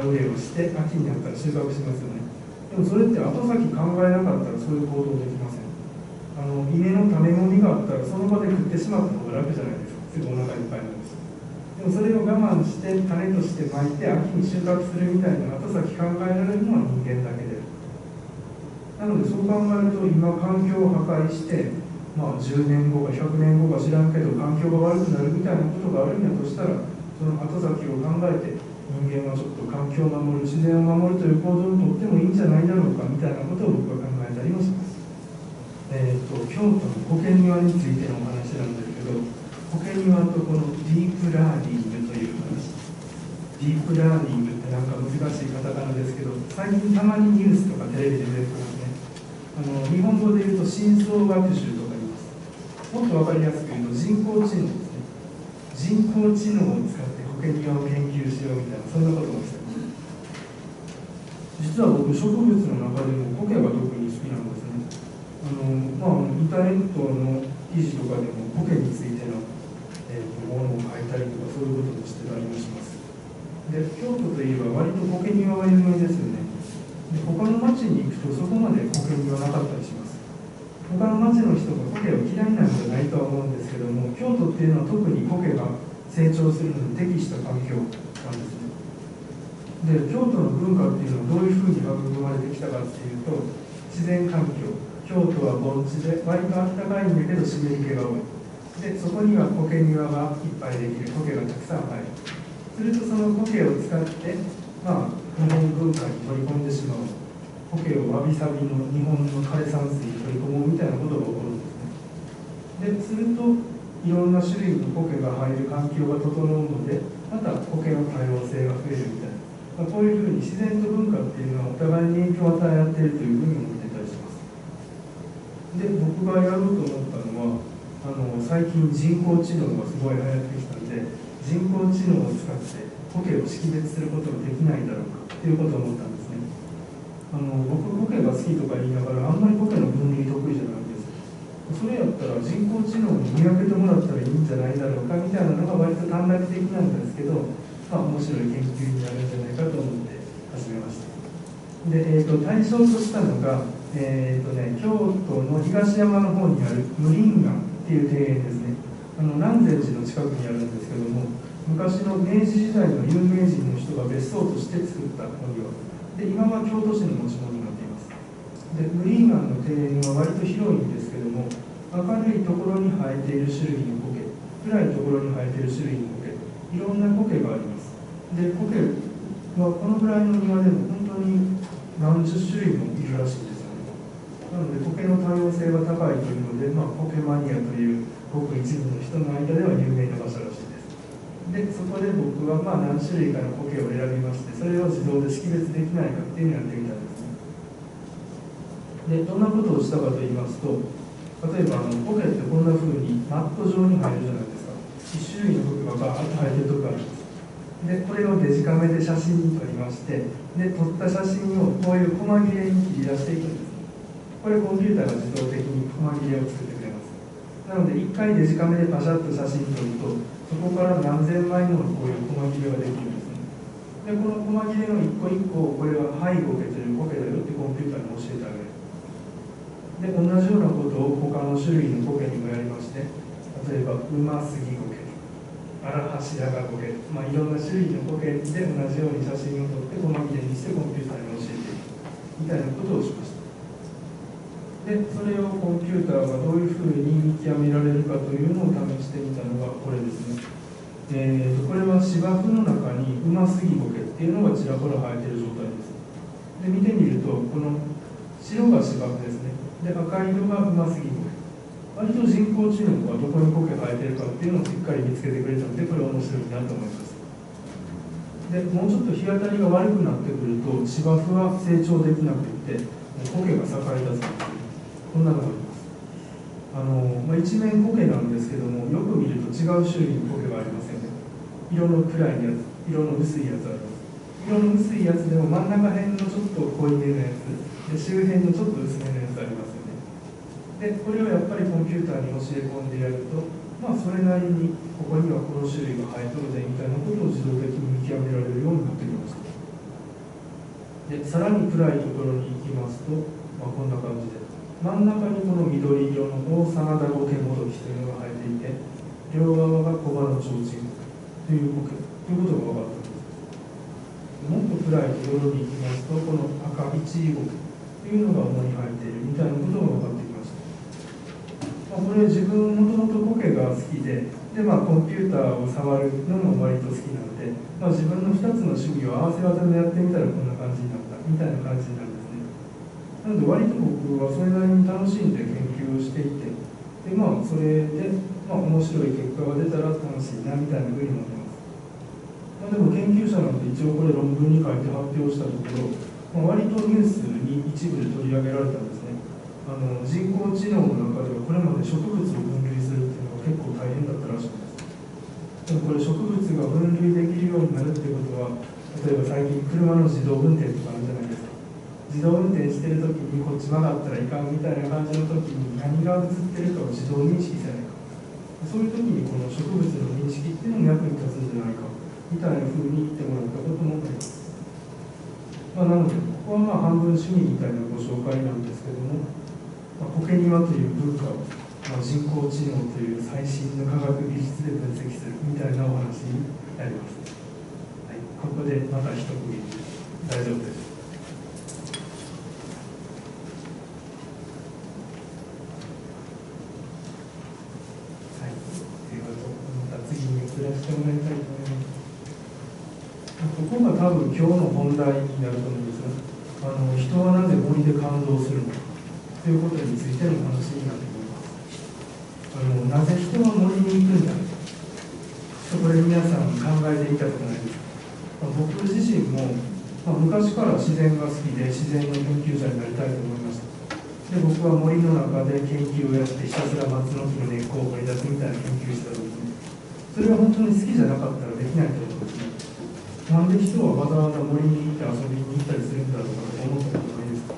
植えをして秋になったら収穫しますよね。でもそれって後先考えなかったらそういう行動できません。稲の種もみがあったらその場で食ってしまった方が楽じゃないですか。すぐお腹いっぱいになるし。でもそれを我慢して種としてまいて秋に収穫するみたいな後先考えられるのは人間だけである。なのでそう考えると今環境を破壊して、10年後か100年後か知らんけど環境が悪くなるみたいなことがあるんやとしたら、その後先を考えて人間はちょっと環境を守る、自然を守るという行動をとってもいいんじゃないだろうかみたいなことを僕は考えたりもします。京都の苔庭についてのお話なんですけど、苔庭とこのディープラーニングという話。ディープラーニングってなんか難しいカタカナですけど、最近たまにニュースとかテレビで出てきますね。日本語で言うと深層学習とか言います。もっと分かりやすく言うと人工知能ですね。人工知能を使って苔庭を研究しようみたいな、そんなこともしてます。実は僕、植物の中でも苔が特に好きなんですね。インターネットの記事とかでも苔についての、ものを書いたりとか、そういうこともしてたりもします。で、京都といえば割と苔庭は有名ですよね。で、他の町に行くとそこまで苔庭なかったりします。他の町の人が苔を嫌いなんじゃないとは思うんですけども、京都っていうのは特に苔が成長するのに適した環境なんですね。で、京都の文化っていうのはどういうふうに育まれてきたかっていうと、自然環境、京都は盆地で割と暖かいんだけど湿り気が多い。で、そこには苔庭がいっぱいできる、苔がたくさん生える。するとその苔を使って、日本文化に取り込んでしまう。苔をわびさびの日本の枯山水に取り込もうみたいなことが起こるんですね。で、するといろんな種類の苔が生える環境が整うので、また苔の多様性が増えるみたいな、こういうふうに自然と文化っていうのはお互いに影響を与え合っているというふうに思っていたりします。で、僕がやろうと思ったのは、最近人工知能がすごい流行ってきたんで、人工知能を使って苔を識別することができないだろうかということを思ったんですね。僕苔が好きとか言いながらあんまり苔の分類得意じゃないんです。それやったら人工知能に見分けてもらったらいいんじゃないだろうかみたいなのが割と短絡的なんですけど、面白い研究になるんじゃないかと思って始めました。で、対象としたのが、京都の東山の方にある無林岩っていう庭園ですね。南禅寺の近くにあるんですけども、昔の明治時代の有名人の人が別荘として作ったお庭で、今は京都市の持ち物になっています。で、無林岩の庭園は割と広いんですけども、明るいところに生えている種類の苔、暗いところに生えている種類の苔、いろんな苔があります。で、苔はこのぐらいの庭でも本当に何十種類もいるらしいんですよね。なので苔の多様性が高いというので、苔マニアというごく一部の人の間では有名な場所らしいです。で、そこで僕は何種類かの苔を選びまして、それを自動で識別できないかっていうのをやってみたんですね。で、どんなことをしたかと言いますと、例えば苔ってこんな風にマット状に入るじゃないですか。一種類の苔がバーッと生えてるとこがあるんです。で、これをデジカメで写真に撮りまして、で、撮った写真をこういう細切れに切り出していくんです。これコンピューターが自動的に細切れを作ってくれます。なので1回デジカメでパシャッと写真撮ると、そこから何千枚ものこういう細切れができるんですね。でこの細切れの一個一個、これはハイゴケというコケだよってコンピューターに教えてあげる。で同じようなことを他の種類のコケにもやりまして、例えばウマスギゴケ、アラハシラガゴケ、いろんな種類のコケで同じように写真を撮って細切れにしてコンピューターに教えていくみたいなことをしました。でそれをコンピューターがどういうふうに見極められるかというのを試してみたのがこれですね。これは芝生の中にウマスギゴケっていうのがちらほら生えている状態です。で見てみると、この白が芝生ですね。で赤色がウマスギゴケ。割と人工知能がどこにコケ生えてるかっていうのをしっかり見つけてくれたので、これは面白いなと思います。でもうちょっと日当たりが悪くなってくると、芝生は成長できなくてコケが栄えたそうです。こんなのがあります。一面コケなんですけども、よく見ると違う種類のコケがありますよね。色の暗いやつ、色の薄いやつあります。色の薄いやつでも真ん中辺のちょっと濃いめのやつで、周辺のちょっと薄めのやつありますよね。でこれをやっぱりコンピューターに教え込んでやると、それなりにここにはこの種類が生えとるでみたいなことを自動的に見極められるようになってきました。でさらに暗いところに行きますと、こんな感じで真ん中にこの緑色のオオサナダゴケモドキというのが生えていて、両側がコバの提灯というコケということが分かったんです。もっと暗いところに行きますと、この赤イチイゴケというのが主に生えているみたいなことが分かってきました。これ自分もともとコケが好きで、コンピューターを触るのも割と好きなので、自分の2つの趣味を合わせ技でやってみたらこんな感じになったみたいな感じになるんですね。なので割と僕はそれなりに楽しんで研究をしていて、でそれで、面白い結果が出たら楽しいなみたいなふうに思ってます。でも研究者なんて一応これ論文に書いて発表したところ、割とニュースに一部で取り上げられたんですね。人工知能の中ではこれまで植物を分類するっていうのが結構大変だったらしいんです。でもこれ植物が分類できるようになるっていうことは、例えば最近車の自動運転とかあるじゃないですか。自動運転してるときにこっち曲がったらいかんみたいな感じのときに何が映ってるかを自動認識せないか、そういうときにこの植物の認識っていうのも役に立つんじゃないかみたいなふうに言ってもらったこともあります。なのでここは半分趣味みたいなご紹介なんですけども、コケニワという文化を、人工知能という最新の科学技術で分析するみたいなお話になります。はい、ここでまた一区切り大丈夫です。はい、ではまた次に移らせてもらいたいと思います。ここが多分今日の本題になると思うんですが、人はなぜ森で感動するのかということについての話になってきます。なぜ人は森に行くんだろう、これ皆さん考えてみたことないですか。僕自身も、昔から自然が好きで自然の研究者になりたいと思いました。で僕は森の中で研究をやってひたすら松の木の根っこを掘り出すみたいな研究をしたんですね。それは本当に好きじゃなかったらできないと思うんですね。なんで人はわざわざ森に行って遊びに行ったりするんだろうかと思ったことないですか。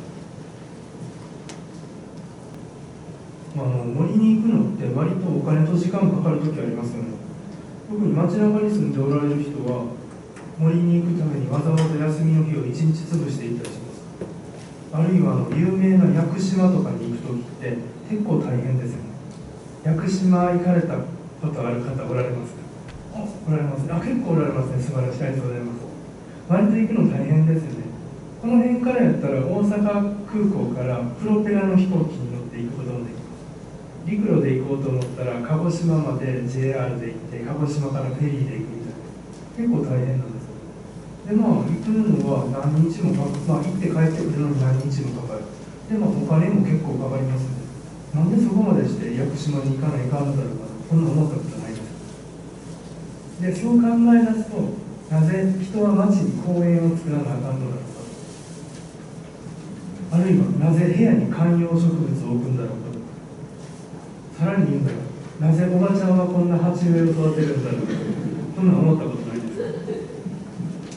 森に行くのって割とお金と時間かかるときありますよね。特に街中に住んでおられる人は森に行くためにわざわざ休みの日を一日潰していったりします。あるいは有名な屋久島とかに行くときって結構大変ですよね。屋久島行かれたことある方おられますか。おられますね。結構おられますね。素晴らしい。ありがとうございます。割と行くの大変ですよね。この辺からやったら大阪空港からプロペラの飛行機に乗って行くこともできます。陸路で行こうと思ったら鹿児島まで JR で行って鹿児島からフェリーで行くみたいな、結構大変なんです。で行くのは何日も行って帰ってくるのに何日もかかる。でお金も結構かかりますね。なんでそこまでして屋久島に行かないかんだろうか、こんな思ったことないです。でそう考え出すと、なぜ人は街に公園を作らなあかんのだろうか、あるいはなぜ部屋に観葉植物を置くんだろうか、さらに言うんだよ、なぜおばちゃんはこんな鉢植えを育てるんだろうか、そんな思ったことないです。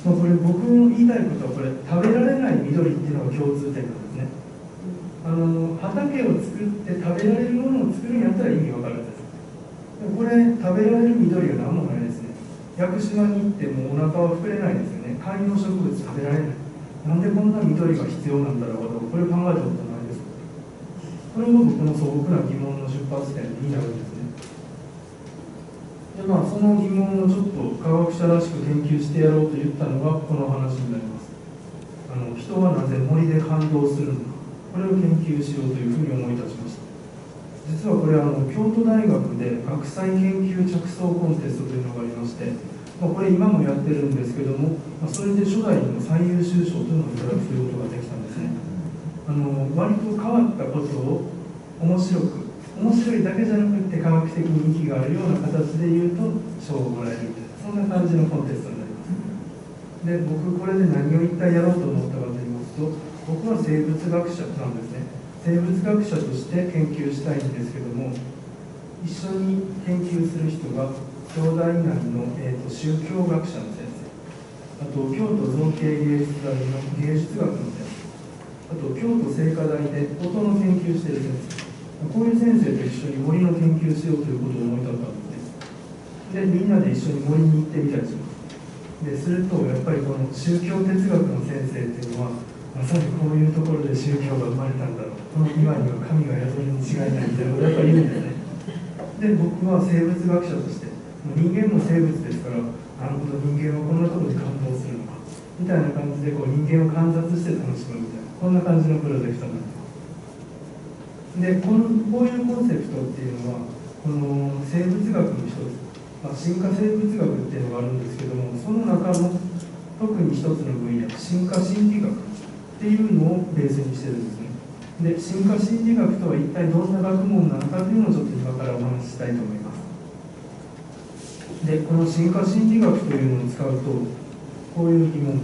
これ僕の言いたいことは、これ食べられない緑っていうのが共通点なんですね。畑を作って食べられるものを作るんやったら意味わかるんです。でもこれ食べられる緑は何もないですね。屋久島に行ってもお腹は膨れないですよね。観葉植物食べられない。なんでこんな緑が必要なんだろうと、これ考えたことないです。これが僕の素朴な疑問の出発点になるんですね。でその疑問をちょっと科学者らしく研究してやろうと言ったのがこの話になります。人はなぜ森で感動するのか、これを研究しようというふうに思い立ちました。実はこれ京都大学で学際研究着想コンテストというのがありまして、これ今もやってるんですけども、それで初代の最優秀賞というのをいただくということができたんですね。割と変わったことを面白いだけじゃなくて科学的に意義があるような形で言うと賞をもらえるみたいな、そんな感じのコンテストになります。で、僕これで何を一体やろうと思ったかと言いますと、僕は生物学者なんですね。生物学者として研究したいんですけども、一緒に研究する人が京大内の、宗教学者の先生、あと京都造形芸術大の芸術学の先生、あと京都精華大で音の研究している先生、こういう先生と一緒に森の研究しようということを思い立ったんですね。で、みんなで一緒に森に行ってみたりします。でするとやっぱりこの宗教哲学の先生っていうのは、まさにこういうところで宗教が生まれたんだろう、この岩には神が宿るに違いないみたいなことをやっぱり言うんですね。で、僕は生物学者として人間も生物ですから、なるほど、人間はこんなところで感動するのかみたいな感じで人間を観察して楽しむみたいな、こんな感じのプロジェクトになってます。で、こういうコンセプトっていうのはこの生物学の一つ、進化生物学っていうのがあるんですけども、その中の特に一つの分野、進化心理学っていうのをベースにしてるんですね。で、進化心理学とは一体どんな学問なのかというのをちょっと今からお話ししたいと思います。で、この進化心理学というのを使うと、こういう疑問、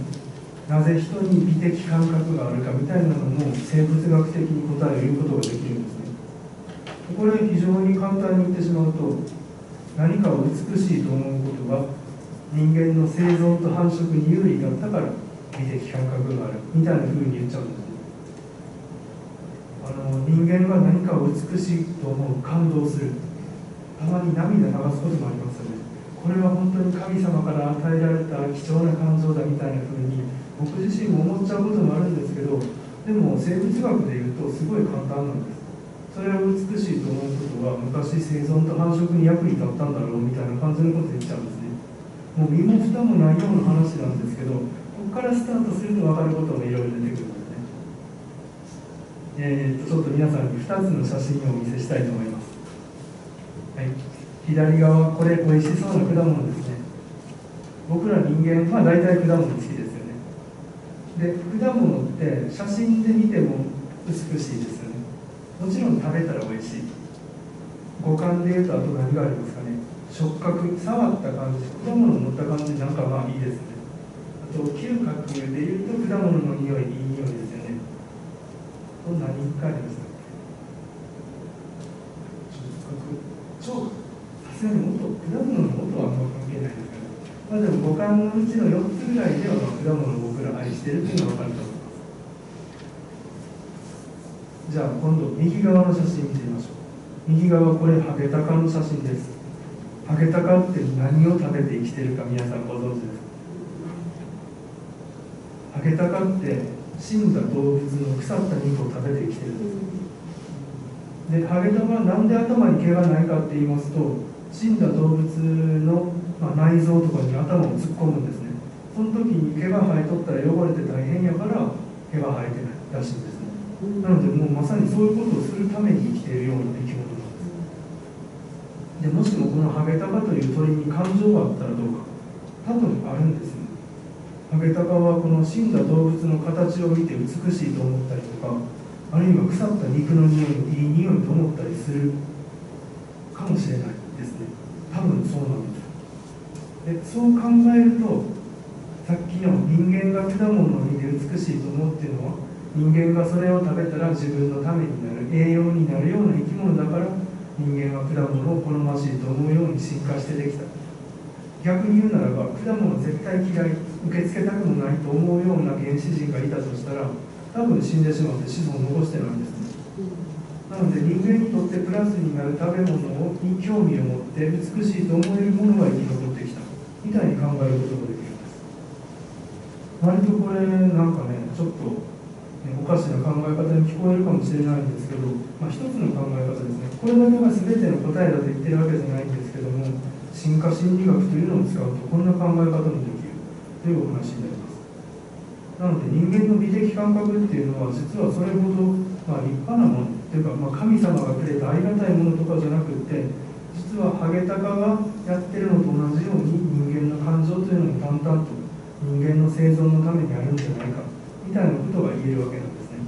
なぜ人に美的感覚があるかみたいなのも生物学的に答えることができるんですね。これ非常に簡単に言ってしまうと、何かを美しいと思うことが人間の生存と繁殖に有利だったから美的感覚があるみたいな風に言っちゃうんですね。人間が何かを美しいと思う、感動する、たまに涙流すこともありますよね。これは本当に神様から与えられた貴重な感情だみたいな風に僕自身も思っちゃうこともあるんですけど、でも生物学でいうとすごい簡単なんです。それを美しいと思うことは昔生存と繁殖に役に立ったんだろうみたいな感じのこと言っちゃうんですね。もう身も蓋もないような話なんですけど、ここからスタートすると分かることもいろいろ出てくるんですね。ちょっと皆さんに2つの写真をお見せしたいと思います。はい、左側、これ美味しそうな果物ですね。僕ら人間、大体果物好きですよね。で、果物って写真で見ても美しいですよね。もちろん食べたら美味しい。五感でいうとあと何がありますかね。触覚、触った感じ、果物の持った感じなんかいいですね。あと嗅覚でいうと果物の匂い、いい匂いですよね。これ何かありますか。触覚、さすがに音、果物の音はあんま関係ないですから、でも五感のうちの4つぐらいでは果物を僕ら愛してるっていうのが分かると思います。じゃあ今度右側の写真見てみましょう。右側、これハゲタカの写真です。ハゲタカって何を食べて生きてるか皆さんご存知ですか。ハゲタカって死んだ動物の腐った肉を食べて生きてるんです。で、ハゲタカはなんで頭に毛がないかって言いますと、死んだ動物の、内臓とかに頭を突っ込むんですね。その時に毛が生えとったら汚れて大変やから毛が生えてないらしいんですね。なのでもうまさにそういうことをするために生きているような生き物なんです。で、もしもこのハゲタカという鳥に感情があったらどうか。多分あるんですね。ハゲタカはこの死んだ動物の形を見て美しいと思ったりとか、あるいは腐った肉の匂い、いい匂いと思ったりするかもしれないですね。多分そうなんです。で、そう考えると、さっきの人間が果物を見て美しいと思うっていうのは、人間がそれを食べたら自分のためになる、栄養になるような生き物だから人間は果物を好ましいと思うように進化してできた。逆に言うならば、果物絶対嫌い、受け付けたくもないと思うような原始人がいたとしたら、多分死んでしまって子孫を残してないんですね。なので人間にとってプラスになる食べ物に興味を持って美しいと思えるものが生き残ってきたみたいに考えることができるんです。割とこれなんかねちょっとおかしな考え方に聞こえるかもしれないんですけど、一つの考え方ですね。これだけが全ての答えだと言ってるわけじゃないんですけども、進化心理学というのを使うとこんな考え方もできるというお話になります。なので人間の美的感覚っていうのは実はそれほど、立派なものというか、神様がくれたありがたいものとかじゃなくて、実はハゲタカがやってるのと同じように人間の感情というのも淡々と人間の生存のためにあるんじゃないかみたいなことが言えるわけなんですね。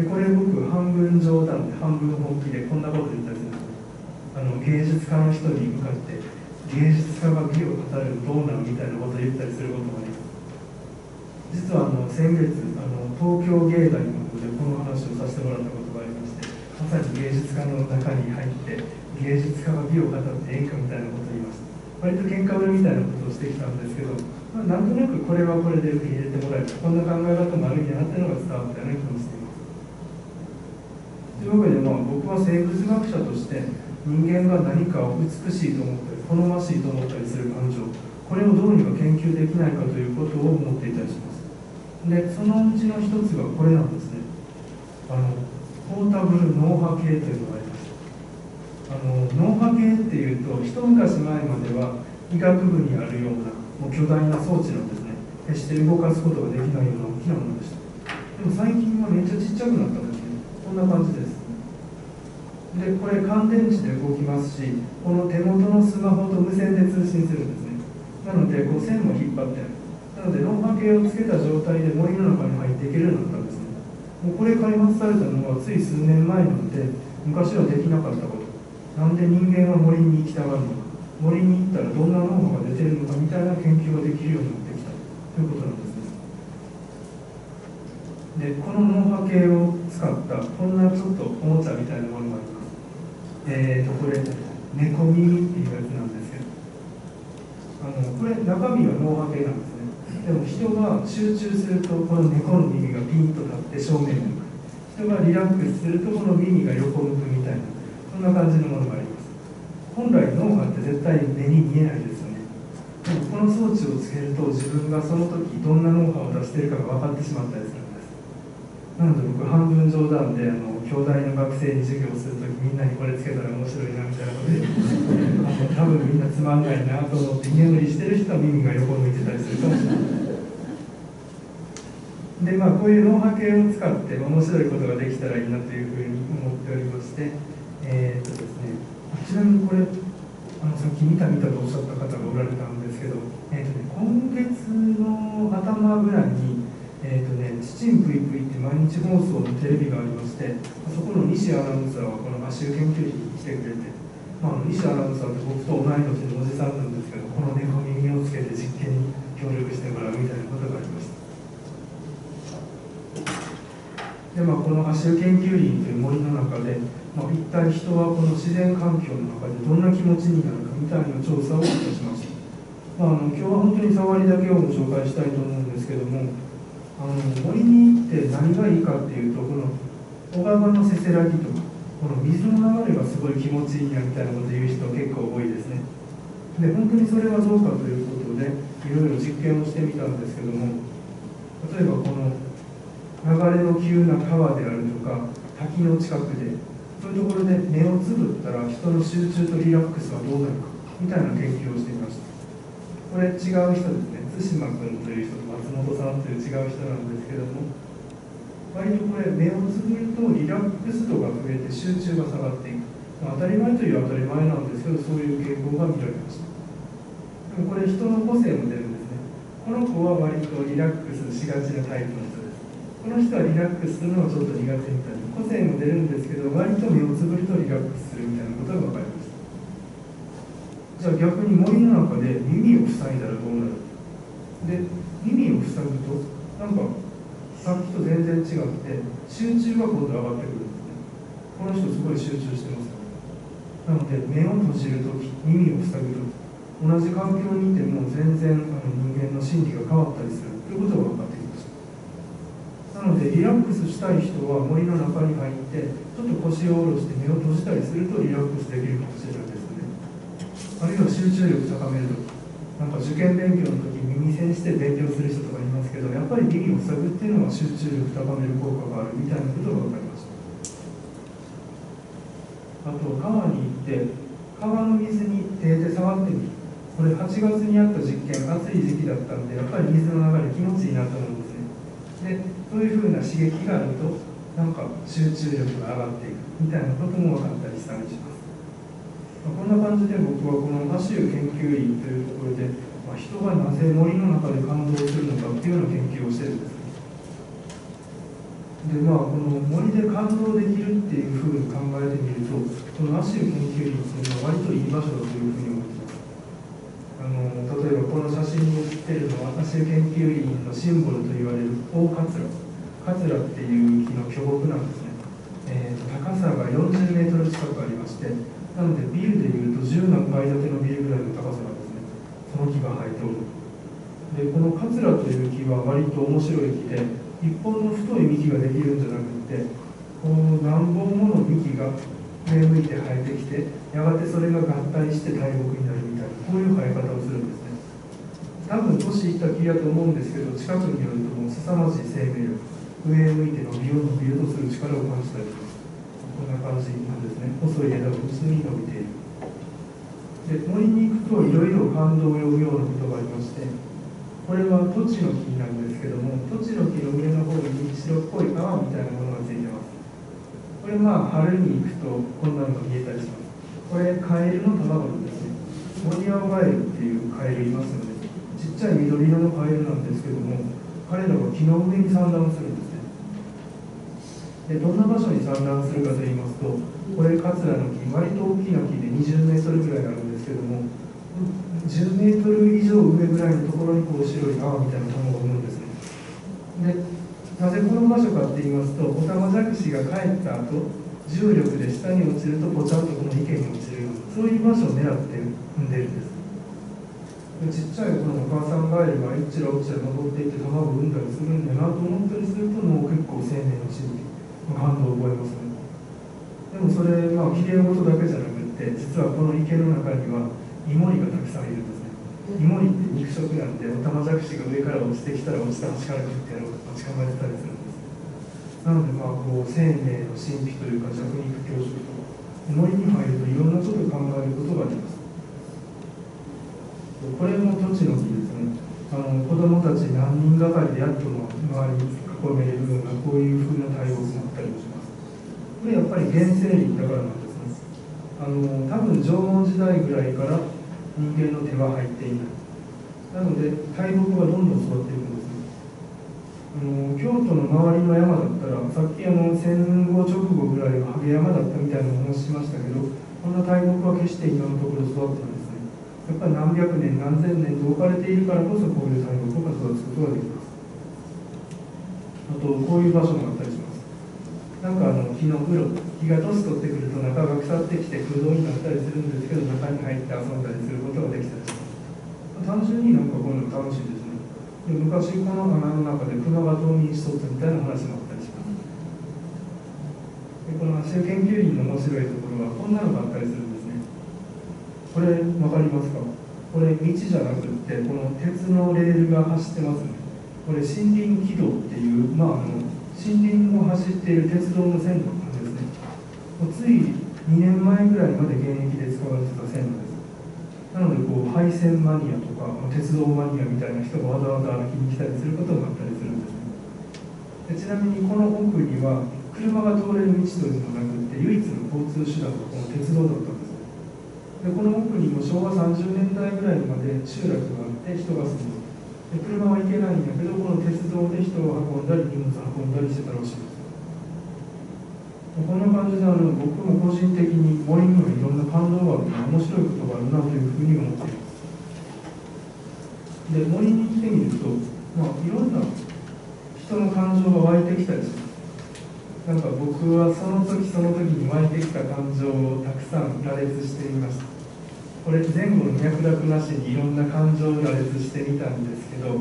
でこれ僕半分冗談で半分本気でこんなこと言ったりするんですね。芸術家の人に向かって芸術家が美を語るどうなんみたいなことを言ったりすることがあります。実は先月東京芸大の方でこの話をさせてもらったことがありまして、まさに芸術家の中に入って芸術家が美を語って演歌みたいなことを言いました。割と喧嘩売るみたいなことをしてきたんですけど、なんとなくこれはこれで受け入れてもらえる、こんな考え方もあるんやなっていうのが伝わったような気もしています。というわけで、僕は生物学者として人間が何かを美しいと思ったり好ましいと思ったりする感情、これをどうにか研究できないかということを思っていたりします。でそのうちの一つがこれなんですね。ポータブル脳波計というのがあります。脳波計っていうと一昔前までは医学部にあるようなもう巨大な装置なんですね。決して動かすことができないような大きなものでした。でも最近はめっちゃちっちゃくなったんですね。こんな感じです。でこれ乾電池で動きますし、この手元のスマホと無線で通信するんですね。なので線も引っ張ってある。なので脳波計をつけた状態で森の中に入っていけるようになったんですね。もうこれ開発されたのはつい数年前なので、昔はできなかったこと。なんで人間は森に行きたがるのか、森に行ったらどんな脳波が出てるのかみたいな研究ができるようになってきたということなんですね。でこの脳波計を使ったこんなちょっとおもちゃみたいなものがあります。これ猫耳っていうやつなんですけど、これ中身は脳波計なんですね。でも人が集中するとこの猫の耳がピンと立って正面に向く、人がリラックスするとこの耳が横向くみたいな、そんな感じのものがあります。本来脳波って絶対目に見えないですよね。でもこの装置をつけると自分がその時どんな脳波を出しているかが分かってしまったりするんです。なので僕半分冗談で京大の学生に授業をするときみんなにこれつけたら面白いなみたいなことで多分みんなつまんないなと思って居眠りしてる人は耳が横向いてたりするかもしれないでこういう脳波計を使って面白いことができたらいいなというふうに思っておりまして、ですね、ちなみにこれさっき見たとおっしゃった方がおられたんですけど、今月の頭ぐらいにチチンプイプイって毎日放送のテレビがありまして、そこの西アナウンサーはこの足湯研究室に来てくれて、西アナウンサーって僕と同い年のおじさんなんですけど、この猫耳をつけて実験に協力してもらうみたいなことがありました。でこの足湯研究林という森の中で、一体人はこの自然環境の中でどんな気持ちになるかみたいな調査をいたしました。今日は本当に触りだけをご紹介したいと思うんですけども、森に行って何がいいかっていうと、この小川のせせらぎとかこの水の流れがすごい気持ちいいなみたいなことを言う人結構多いですね。で本当にそれはどうかということでいろいろ実験をしてみたんですけども、例えばこの流れの急な川であるとか滝の近くでそういうところで目をつぶったら人の集中とリラックスはどうなるかみたいな研究をしてみました。これ違う人ですね、対馬君という人と松本さんという違う人なんですけども、割とこれ目をつぶるとリラックス度が増えて集中が下がっていく、当たり前という当たり前なんですけど、そういう傾向が見られました。でもこれ人の個性も出るんですね。この子は割とリラックスしがちなタイプの人です。この人はリラックスするのはちょっと苦手みたいな、個性も出るんですけど、割と目をつぶるとリラックスするみたいなことが分かりました。じゃあ逆に森の中で耳を塞いだらどうなる？で、耳を塞ぐとなんかさっきと全然違って集中が今度上がってくるんですね。この人すごい集中してます。なので目を閉じるとき、耳を塞ぐとき、同じ環境にいても全然人間の心理が変わったりするということが分かってきました。ななのでリラックスしたい人は森の中に入ってちょっと腰を下ろして目を閉じたりするとリラックスできるかもしれないですね。あるいは集中力高めると、なんか受験勉強の時耳栓して勉強する人とかいますけど、やっぱり耳を塞ぐっていうのは集中力高める効果があるみたいなことが分かりました。あと川に行って川の水に手で触ってみる。これ8月にやった実験、暑い時期だったんでやっぱり水の流れ気持ちいいなと思うんですね。でそういうふうな刺激があるとなんか集中力が上がっていくみたいなことも分かったりしたりします。こんな感じで僕はこのマシュー研究員というところで、人がなぜ森の中で感動するのかっていうような研究をしてるんです。でこの森で感動できるっていうふうに考えてみると、このマシュー研究員っていうのは割といい場所だというふうに思っています。例えばこの写真に写っているのはマシュー研究員のシンボルと言われる大カツラっていう木の巨木なんですね。高さが40メートル近くありまして、なのでビルでいうと10何階建てのビルぐらいの高さなんですね。その木が生えておる。でこのカツラという木は割と面白い木で、一本の太い幹ができるんじゃなくて、こう何本もの幹が上向いて生えてきて、やがてそれが合体して大木になるみたいな、こういう生え方をするんですね。多分年いった木やと思うんですけど、近くに寄るともう凄まじい生命力、上へ向いて伸びよう伸びようとする力を感じたりします。こんな感じなんですね。細い枝が薄に伸びている。で森に行くといろいろ感動を呼ぶようなことがありまして、これはトチの木なんですけども、トチの木の上の方に白っぽい泡みたいなものがついてます。これ春に行くとこんなのが見えたりします。これカエルの卵なんですね。モニアオガエルっていうカエルいますので、ちっちゃい緑色のカエルなんですけども、彼らは木の上に産卵するんですね。でどんな場所に産卵するかといいますと、これカツラの木、割と大きな木で20メートルぐらいあるんですけども、10メートル以上上ぐらいのところにこう白い泡みたいな卵を産むんですね。でなぜこの場所かって言いますと、オタマジャクシが帰った後、重力で下に落ちるとポチャンとこの池に落ちるような、そういう場所を狙って産んでいるんです。ちっちゃい頃のお母さんガエルが一ら落ちら登っていって卵を産んだりするんだなと思ったりすると、もう結構生命の神秘、感動を覚えますね。でもそれきれい事だけじゃなくって、実はこの池の中にはイモリがたくさんいるんですね。イモリって肉食なんで、オタマジャクシが上から落ちてきたら落ちた橋から食ってやろうと待ち構えてたりするんです。なのでこう生命の神秘というか弱肉強食とか、森に入るといろんなことを考えることがあります。これも土地の木ですね。子どもたち何人がかりでやっとの周りに囲めれるような、こういう風な対応になったりもします。これやっぱり原生林だからなんですね。多分縄文時代ぐらいから人間の手は入っていない。なので大木がどんどん育っていくんですね。京都の周りの山だったら、さっき戦後直後ぐらいはハゲ山だったみたいな話しましたけど、こんな大木は決して今のところ育ってないですね。やっぱり何百年何千年と置かれているからこそ、こういう大木が育つことができます。あとこういう場所もあったりします。なんか木の風呂、木が年取ってくると中が腐ってきて空洞になったりするんですけど、中に入って遊んだりすることができたりします。単純になんかこういうの楽しいですね。で昔この穴の中で熊が冬眠しとったみたいな話もあったりします。でこのマシュー研究員の面白いところはこんなのがあったりするんですね。これ分かりますか？これ道じゃなくってこの鉄のレールが走ってますね。これ森林軌道っていう、森林を走っている鉄道の線路なんですね。つい2年前ぐらいまで現役で使われてた線路です。なので廃線マニアとか鉄道マニアみたいな人がわざわざ歩きに来たりすることがあったりするんですね。でちなみにこの奥には車が通れる道というのがなくって、唯一の交通手段がこの鉄道だったんです。でこの奥にも昭和30年代ぐらいまで集落があって人が住んで、車は行けないんだけど、この鉄道で人を運んだり荷物を運んだりしてたらしいです。こんな感じで僕も個人的に森にはいろんな感動があって面白いことがあるなというふうに思っています。で森に行ってみると、いろんな人の感情が湧いてきたりします。なんか僕はその時その時に湧いてきた感情をたくさん羅列してみました。これ前後の脈絡なしにいろんな感情を羅列してみたんですけど、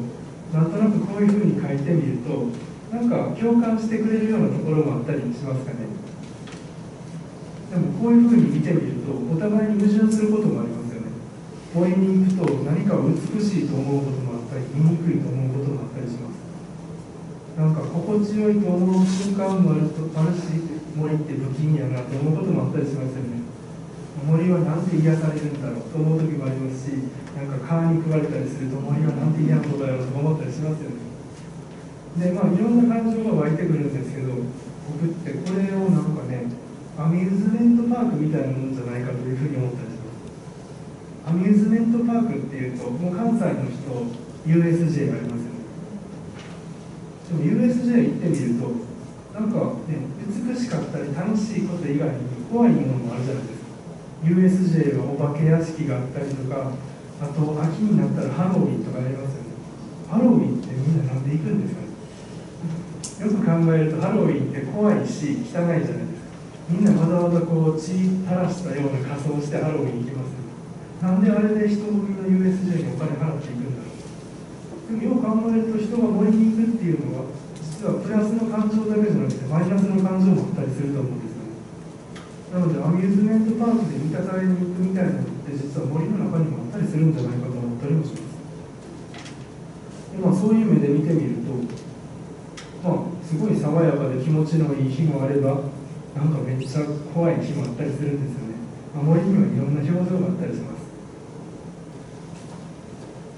なんとなくこういうふうに書いてみると、なんか共感してくれるようなところもあったりしますかね。でもこういうふうに見てみるとお互いに矛盾することもありますよね。公園に行くと何かを美しいと思うこともあったり見にくいと思うこともあったりします。なんか心地よいと思う瞬間もあるし、森って不気味やなと思うこともあったりしますよね。森はなんて癒されるんだろうと思う時もありますし、なんか川に食われたりすると森はなんて嫌なことだろうと思ったりしますよね。でいろんな感情が湧いてくるんですけど、僕ってこれをなんかね、アミューズメントパークみたいなもんじゃないかというふうに思ったりします。アミューズメントパークっていうと、もう関西の人 USJ がありますよね。でも USJ 行ってみるとなんかね、美しかったり楽しいこと以外に怖いものもあるじゃないですか。 USJ はお化け屋敷があったりとか、あと秋になったらハロウィンとかありますよね。ハロウィンってみんななんで行くんですかね。よく考えるとハロウィンって怖いし汚いじゃないですか。みんなわざわざこう血垂らしたような仮装をしてハロウィン行きますよね。なんであれで人混みの USJ にお金払っていくんだろう。でもよく考えると人が森に行くっていうのは実はプラスの感情だけじゃなくてマイナスの感情もあったりすると思うんですよね。なのでアミューズメントパークで満たされに行くみたいなのって実は森の中にもあったりするんじゃないかと思ったりもします。でそういう目で見てみると、すごい爽やかで気持ちのいい日もあればなんかめっちゃ怖い日もあったりするんですよね。森にはいろんな表情があったりします。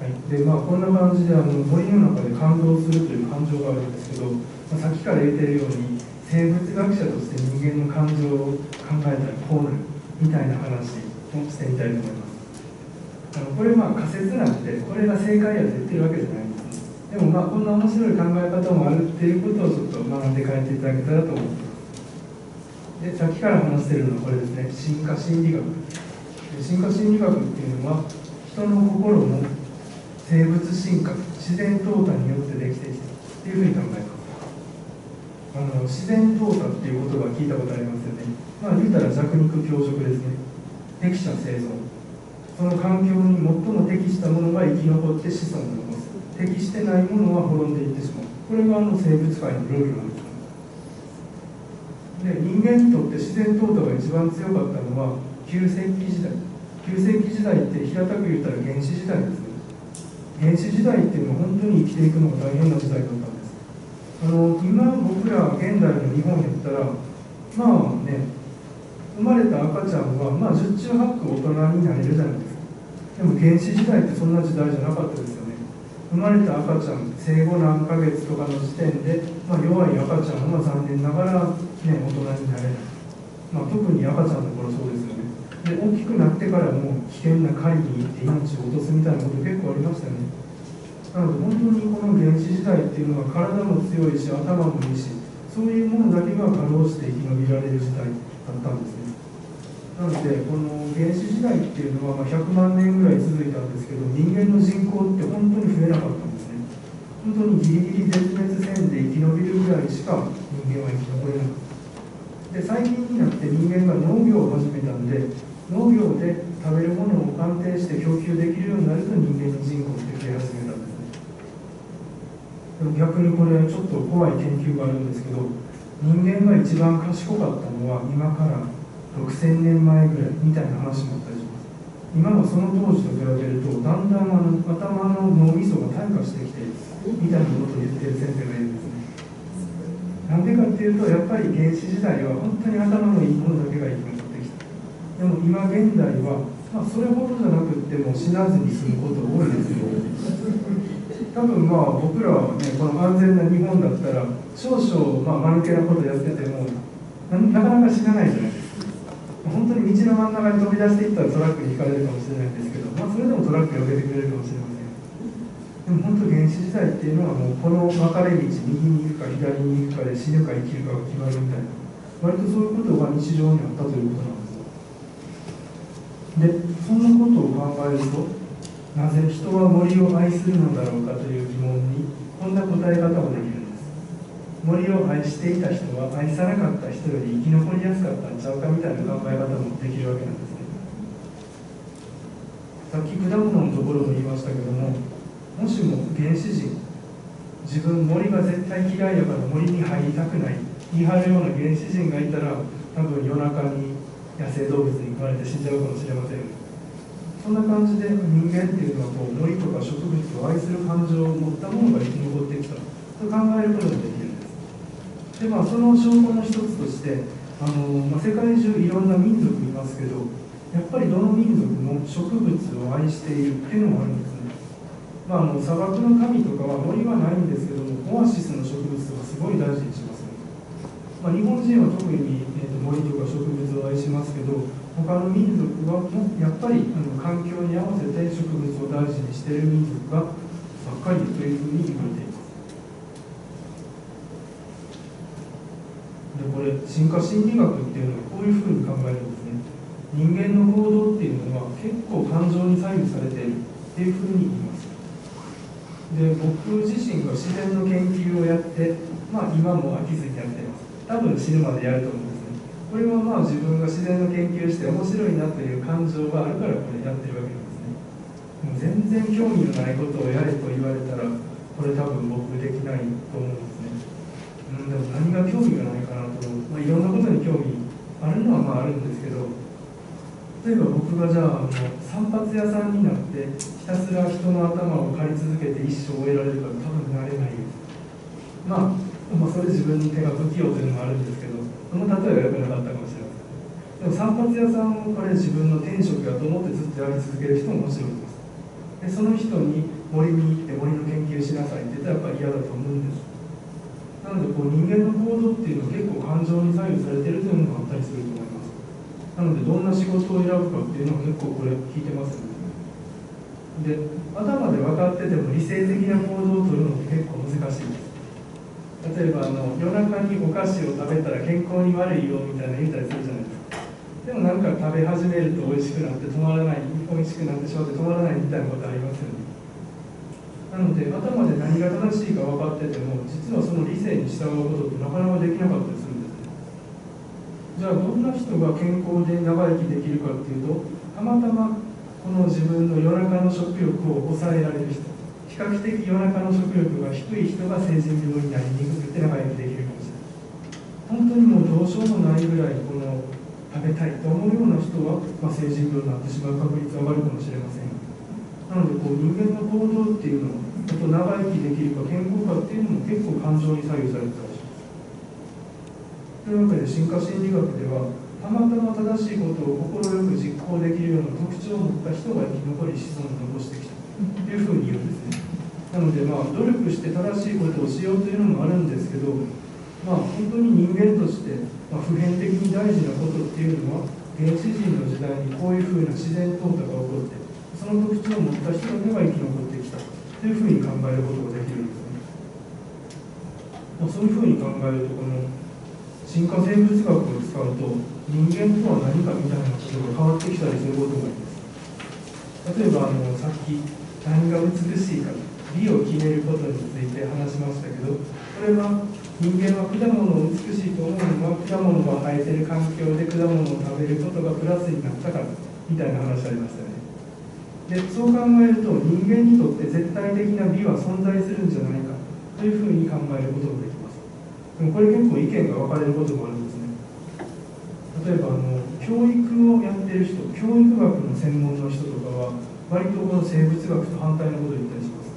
はい、でこんな感じで森の中で感動するという感情があるんですけど、さっきから言ってるように生物学者として人間の感情を考えたらこうなるみたいな話をしてみたいと思います。これ仮説なんでこれが正解やと言ってるわけじゃないんですね。でもこんな面白い考え方もあるっていうことをちょっと学んで帰っていただけたらと思っています。でさっきから話しているのはこれですね、進化心理学。進化心理学っていうのは人の心も生物進化、自然淘汰によってできてきたというふうに考えます。自然淘汰っていう言葉聞いたことありますよね。言うたら弱肉強食ですね。適者生存、その環境に最も適したものが生き残って子孫を残す、適してないものは滅んでいってしまう。これが生物界のルールなんです。で人間にとって自然淘汰が一番強かったのは旧石器時代。旧石器時代って平たく言ったら原始時代ですね。原始時代っていうのは本当に生きていくのが大変な時代だったんです。今僕ら現代の日本やったら生まれた赤ちゃんは十中八九大人になれるじゃないですか。でも原始時代ってそんな時代じゃなかったですよね。生まれた赤ちゃん生後何ヶ月とかの時点で、弱い赤ちゃんは残念ながら、大人になれない。特に赤ちゃんの頃そうですよね。で大きくなってからも危険な狩りに行って命を落とすみたいなこと結構ありましたよね。なので本当にこの原始時代っていうのは体も強いし頭もいいし、そういうものだけがかろうじて生き延びられる時代だったんですね。なのでこの原始時代っていうのは100万年ぐらい続いたんですけど、人間の人口って本当に増えなかったんですね。本当にギリギリ絶滅線で生き延びるぐらいしか人間は生き残れなかった。で最近になって人間が農業を始めたんで、農業で食べるものを安定して供給できるようになると人間の人口って増え始めたんですね。でも逆にこれちょっと怖い研究があるんですけど、人間が一番賢かったのは今から6000年前ぐらいみたいな話もあったりします。今はその当時と比べるとだんだん頭の脳みそが退化してきてみたいなことを言っている先生がいるんですね。なんでかっていうと、やっぱり原始時代は本当に頭のいいものだけが生き残ってきた。でも今現代は、それほどじゃなくっても死なずに済むこと多いですよ。多分僕らはね、この安全な日本だったら少々間抜けなことやっててもなかなか死なないじゃないですか。本当に道の真ん中に飛び出していったらトラックにひかれるかもしれないんですけど、それでもトラック避けてくれるかもしれません。でも本当原始時代っていうのはもうこの分かれ道、右に行くか左に行くかで死ぬか生きるかが決まるみたいな、割とそういうことが日常にあったということなんです。でそんなことを考えると、なぜ人は森を愛するのだろうかという疑問にこんな答え方もできるんです。森を愛していた人は愛さなかった人より生き残りやすかったんちゃうかみたいな考え方もできるわけなんですね。さっき果物のところも言いましたけども、もしも原始人、自分森が絶対嫌いやから森に入りたくない言い張るような原始人がいたら、多分夜中に野生動物に食われて死んじゃうかもしれません。そんな感じで人間っていうのは森とか植物を愛する感情を持ったものが生き残ってきたと考えることができるんです。でその証拠の一つとして世界中いろんな民族いますけど、やっぱりどの民族も植物を愛しているっていうのもあるんですね。砂漠の神とかは森はないんですけども、オアシスの植物とかすごい大事にしますね。日本人は特に、森とか植物を愛しますけど、他の民族はやっぱり環境に合わせて植物を大事にしている民族がばっかりというふうに言われています。でこれ進化心理学っていうのはこういうふうに考えるんですね。人間の行動っていうのは結構感情に左右されているっていうふうに言います。で僕自身が自然の研究をやって、今も飽きずにやっています。多分死ぬまでやると思うんですね。これは自分が自然の研究して面白いなという感情があるからこれやってるわけなんですね。もう全然興味のないことをやれと言われたら、これ多分僕できないと思うんですね。でも何が興味がないかなと、いろんなことに興味あるのはあるんですけど、例えば僕がじゃあ散髪屋さんになってひたすら人の頭を刈り続けて一生終えられるか多分なれないです。それ自分に手が不器用というのもあるんですけど、その例えが良くなかったかもしれません。でも散髪屋さんをこれ自分の天職やと思ってずっとやり続ける人ももちろんいます。でその人に森に行って森の研究しなさいって言ったらやっぱり嫌だと思うんです。なので人間の行動っていうのは結構感情に左右されているというのがあったりすると思います。なのでどんな仕事を選ぶかっていうのは結構これ聞いてますよね。で頭で分かってても理性的な行動を取るのって結構難しいです。例えば夜中にお菓子を食べたら健康に悪いよみたいな言ったりするじゃないですか。でも食べ始めると美味しくなって止まらない、美味しくなってしまって止まらないみたいなことありますよね。なので頭で何が正しいか分かってても、実はその理性に従うことってなかなかできなかったりするんですね。じゃあどんな人が健康で長生きできるかっていうと、たまたまこの自分の夜中の食欲を抑えられる人、比較的夜中の食欲が低い人が成人病になりにくくて長生きできるかもしれない。本当にもうどうしようもないぐらい食べたいと思うような人は、成人病になってしまう確率が上がるかもしれません。なので人間の行動っていうのは長生きできるか健康かっていうのも結構感情に左右されてたりします。というわけで進化心理学では、たまたま正しいことを快く実行できるような特徴を持った人が生き残り子孫を残してきたというふうに言うんですね。なので努力して正しいことをしようというのもあるんですけど、本当に人間として、普遍的に大事なことっていうのは、原始人の時代にこういうふうな自然淘汰が起こって、その特徴を持った人だけが生き残ってきたというふうに考えることができるんですね。そういうふうに考えると、この進化生物学を使うと、人間とは何かみたいなことが変わってきたりすることがあります。例えばさっき何が美しいか、美を決めることについて話しましたけど、これは人間は果物を美しいと思うのは、果物が生えている環境で果物を食べることがプラスになったからみたいな話ありましたよね。でそう考えると、人間にとって絶対的な美は存在するんじゃないかというふうに考えることができます。でもこれ結構意見が分かれることもあるんですね。例えば教育をやってる人、教育学の専門の人とかは割とこの生物学と反対のことを言ったりします。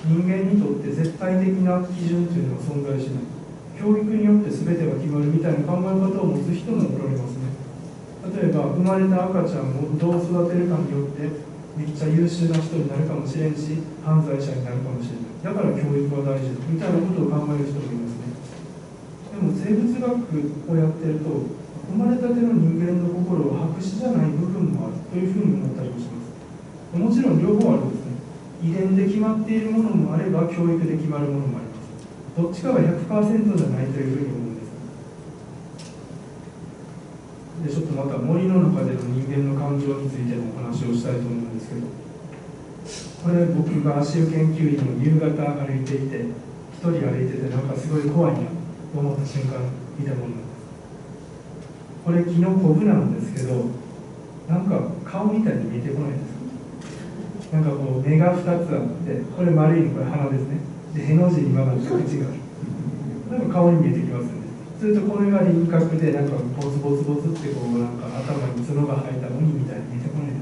人間にとって絶対的な基準というのは存在しない、教育によって全てが決まるみたいな考え方を持つ人もおられますね。例えば生まれた赤ちゃんをどう育てるかによってめっちゃ優秀な人になるかもしれんし、犯罪者になるかもしれない、だから教育は大事だみたいなことを考える人もいますね。でも生物学をやってると、生まれたての人間の心は白紙じゃない部分もあるというふうに思ったりもします。もちろん両方あるんですね。遺伝で決まっているものもあれば、教育で決まるものもあります。どっちかが 100% じゃないというふうに思うんです。でちょっとまた森の中での人間の感情についてのお話をしたいと思うんですけど、これ僕が足湯研究員の夕方歩いていて、一人歩いててすごい怖いなと思った瞬間見たものなんです。これ木のコブなんですけど、顔みたいに見えてこないですか。目が2つあって、これ丸いの、これ鼻ですね。でへの字に曲がった口がある。なんか顔に見えてきますよね。それとこれが輪郭でなんかボツボツボツってこうなんか頭に角が生えた鬼みたいに見えてこないで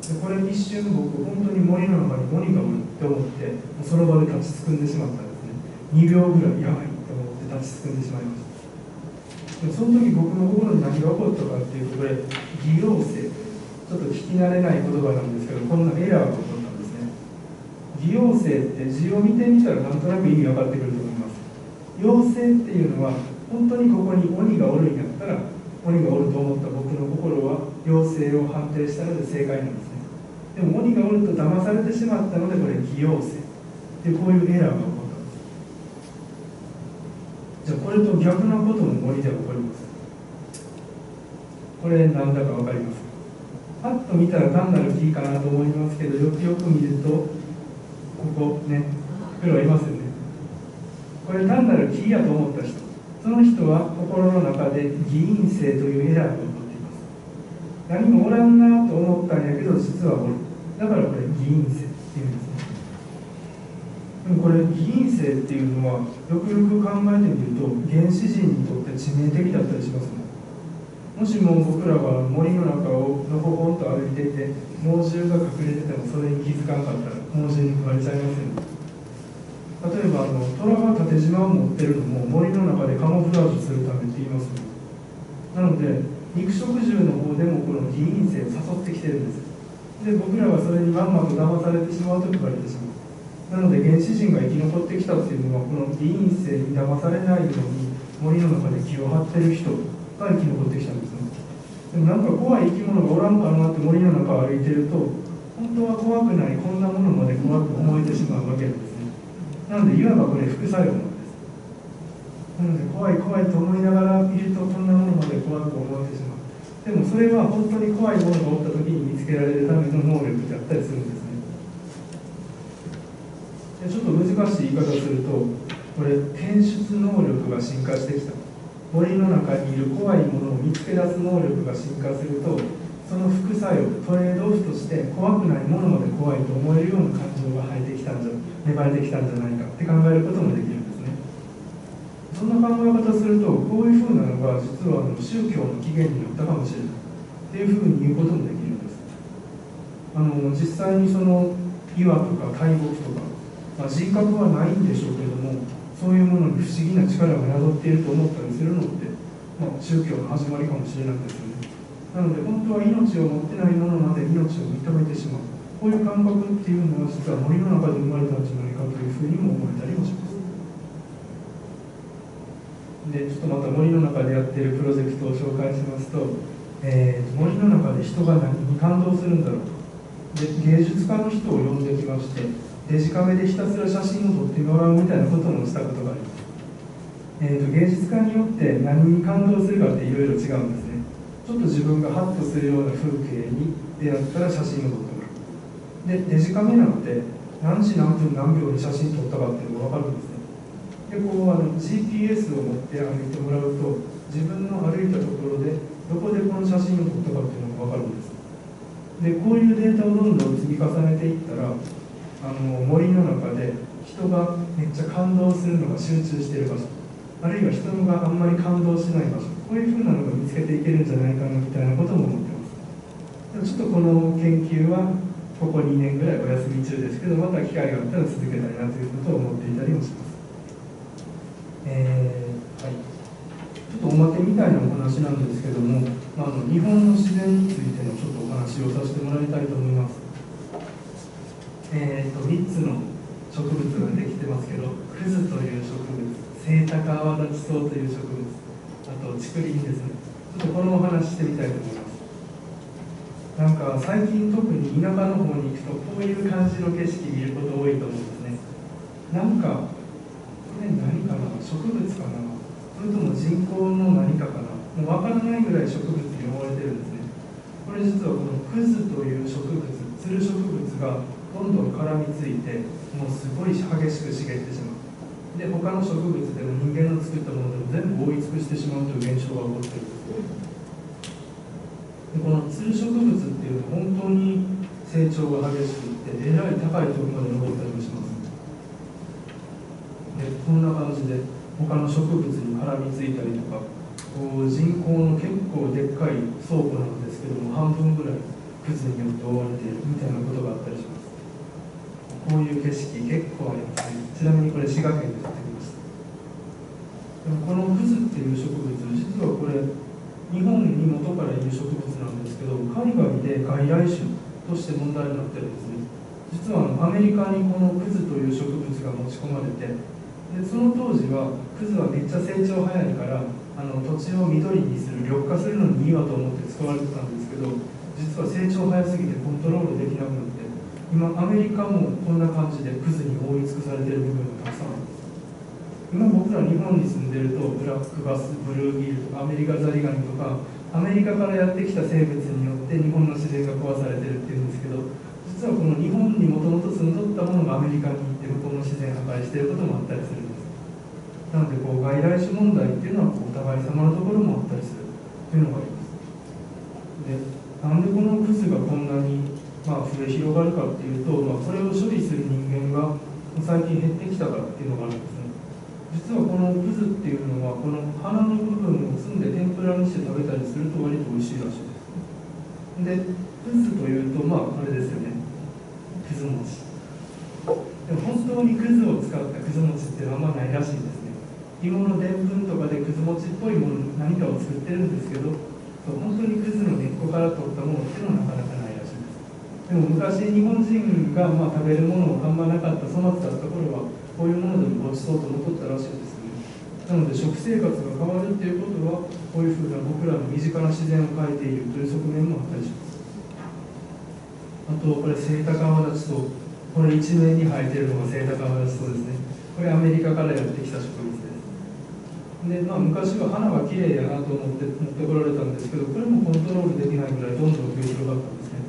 す。でこれ一瞬僕本当に森の中に鬼がおるって思ってその場で立ちすくんでしまったんですね。2秒ぐらいやばいと思って立ちすくんでしまいました。でその時僕の心に何が起こったかっていうとこれ偽陽性、ちょっと聞き慣れない言葉なんですけどこんなエラーが起こったんですね。偽陽性って字を見てみたらなんとなく意味分かってくると思います。妖精っていうのは本当にここに鬼がおるんやったら鬼がおると思った僕の心は妖精を判定したので正解なんですね。でも鬼がおると騙されてしまったのでこれ偽妖精っていうこういうエラーが起こったんです。じゃあこれと逆なことも鬼では起こります。これ何だか分かりますか？パッと見たら単なる木かなと思いますけどよくよく見るとここね黒いますよね。これ単なる木やと思った人、その人は心の中で偽陰性というエラーが起こっています。何もおらんなと思ったんやけど実はおる。だからこれ偽陰性っていうんですね。でもこれ偽陰性っていうのはよくよく考えてみると原始人にとって致命的だったりしますね。もしも僕らが森の中をのほほんと歩いていて猛獣が隠れててもそれに気づかなかったら猛獣に食われちゃいませんね。例えば虎が縦縞を持ってるのも森の中でカモフラージュするためって言いますね。なので肉食獣の方でもこの偽陰性を誘ってきてるんです。で僕らはそれにまんまと騙されてしまうと言われてしまう。なので原始人が生き残ってきたっていうのはこの偽陰性に騙されないように森の中で気を張ってる人が生き残ってきたんですね。でもなんか怖い生き物がおらんかなって森の中を歩いてると本当は怖くないこんなものまで怖く思えてしまうわけなんですね。なのでいわばこれ副作用なんです。なので怖い怖いと思いながらいるとこんなものまで怖く思えてしまう。でもそれは本当に怖いものがおった時に見つけられるための能力だったりするんですね。でちょっと難しい言い方をするとこれ転出能力が進化してきた。森の中にいる怖いものを見つけ出す能力が進化するとその副作用トレードオフとして怖くないものまで怖いと思えるような感情が生えてきたんじゃ芽生えてきたんじゃないかって考えることもできるんですね。そんな考え方をするとこういうふうなのが実は宗教の起源になったかもしれないっていうふうに言うこともできるんです。実際にその岩とか大木とか、人格はないんでしょうけれどもそういうものに不思議な力が宿っていると思ったりするのって、宗教の始まりかもしれないですよね。なので本当は命を持ってないものまで命を認めてしまうこういう感覚っていうのは実は森の中で生まれたんじゃないかというふうにも思えたりもします。でちょっとまた森の中でやっているプロジェクトを紹介しますと、森の中で人が何に感動するんだろうとで芸術家の人を呼んできましてデジカメでひたすら写真を撮ってもらうみたいなこともしたことがあります。芸術家によって何に感動するかっていろいろ違うんですね。ちょっと自分がハッとするような風景に出会ったら写真を撮ってもらう。でデジカメなんて何時何分何秒に写真撮ったかっていうのが分かるんですね。でこうGPS を持って歩いてもらうと自分の歩いたところでどこでこの写真を撮ったかっていうのが分かるんです。でこういうデータをどんどん積み重ねていったら森の中で人がめっちゃ感動するのが集中している場所あるいは人があんまり感動しない場所こういうふうなのが見つけていけるんじゃないかなみたいなことも思ってます。でもちょっとこの研究はここ2年ぐらいお休み中ですけどまた機会があったら続けたいなということを思っていたりもします。はい、ちょっとおまけみたいなお話なんですけども、日本の自然についてのちょっとお話をさせてもらいたいと思います。3つの植物ができてますけどクズという植物セイタカアワダチソウという植物あと竹林ですね。ちょっとこのお話してみたいと思います。なんか最近特に田舎の方に行くとこういう感じの景色見ること多いと思うんですね。なんかこれ何かな植物かなそれとも人工の何かかなもう分からないぐらい植物に覆われてるんですね。これ実はこのクズという植物つる植物がどんどん絡みついてもうすごい激しく茂ってしまう。で他の植物でも人間の作ったものでも全部覆い尽くしてしまうという現象が起こっているんです。でこのつる植物っていうのは本当に成長が激しくってえらい高いところまで登ったりもします。こんな感じで他の植物に絡みついたりとか、こう人工の結構でっかい倉庫なんですけども、半分ぐらいクズによって覆われているみたいなことがあったりします。こういう景色結構ありますね。ちなみにこれ滋賀県で撮ってきました。でもこのクズっていう植物、実はこれ日本に元からいる植物なんですけど、海外で外来種として問題になってるんですね。実はアメリカにこのクズという植物が持ち込まれて、でその当時はクズはめっちゃ成長早いから土地を緑にする、緑化するのにいいわと思って使われてたんですけど、実は成長早すぎてコントロールできなくなって、今アメリカもこんな感じでクズに覆い尽くされている部分がたくさんあるんです。今僕ら日本に住んでるとブラックバス、ブルーギルとかアメリカザリガニとかアメリカからやってきた生物によって日本の自然が壊されてるっていうんですけど、実はこの日本にもともと住んどったものがアメリカに行って向こうの自然を破壊していることもあったりするんです。なのでこう外来種問題っていうのはお互い様のところもあったりするというのがあります。で、なんでこのクズがこんなに増え広がるかっていうと、これを処理する人間が最近減ってきたからっていうのがあるんですね。実はこのクズっていうのはこの花の部分を摘んで天ぷらにして食べたりすると割と美味しいらしいです。で、クズというとこれですよね、くず餅。でも本当にクズを使ったくず餅っていうのはあんまないらしいんですね。芋のでんぷんとかでくず餅っぽいもの何かを作ってるんですけど、本当にクズの根っこから取ったものっていうのはなかなかないらしいです。でも昔日本人が食べるものをあんまなかった粗末だった頃はこういうものでもごちそうと残ったらしいですね。なので食生活が変わるっていうことはこういうふうな僕らの身近な自然を変えているという側面もあったりします。あとこれセイタカアワダチソウ、これ一面に生えているのがセイタカアワダチソウですね。これアメリカからやってきた植物です。で昔は花が綺麗やなと思って持ってこられたんですけど、これもコントロールできないぐらいどんどん増え広がったんですね。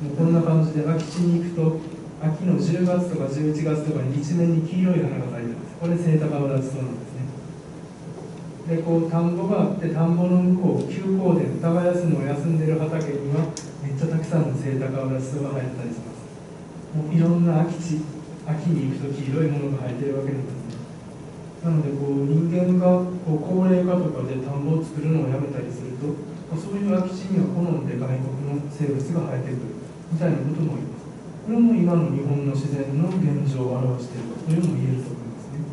もうこんな感じで空き地に行くと秋の10月とか11月とかに一面に黄色い花が咲いてます。これセイタカアワダチソウなんですね。でこう田んぼがあって、田んぼの向こう休耕田、耕すのを休んでる畑にはめっちゃたくさんのセイタカアワダチソウが生えてたりします。もういろんな空き地、秋に行くと黄色いものが生えてるわけなんですね。なので人間が高齢化とかで田んぼを作るのをやめたりすると、そういう空き地には好んで外国の生物が生えてくるみたいなこともあります。これも今の日本の自然の現状を表しているというのも言えると思いますね。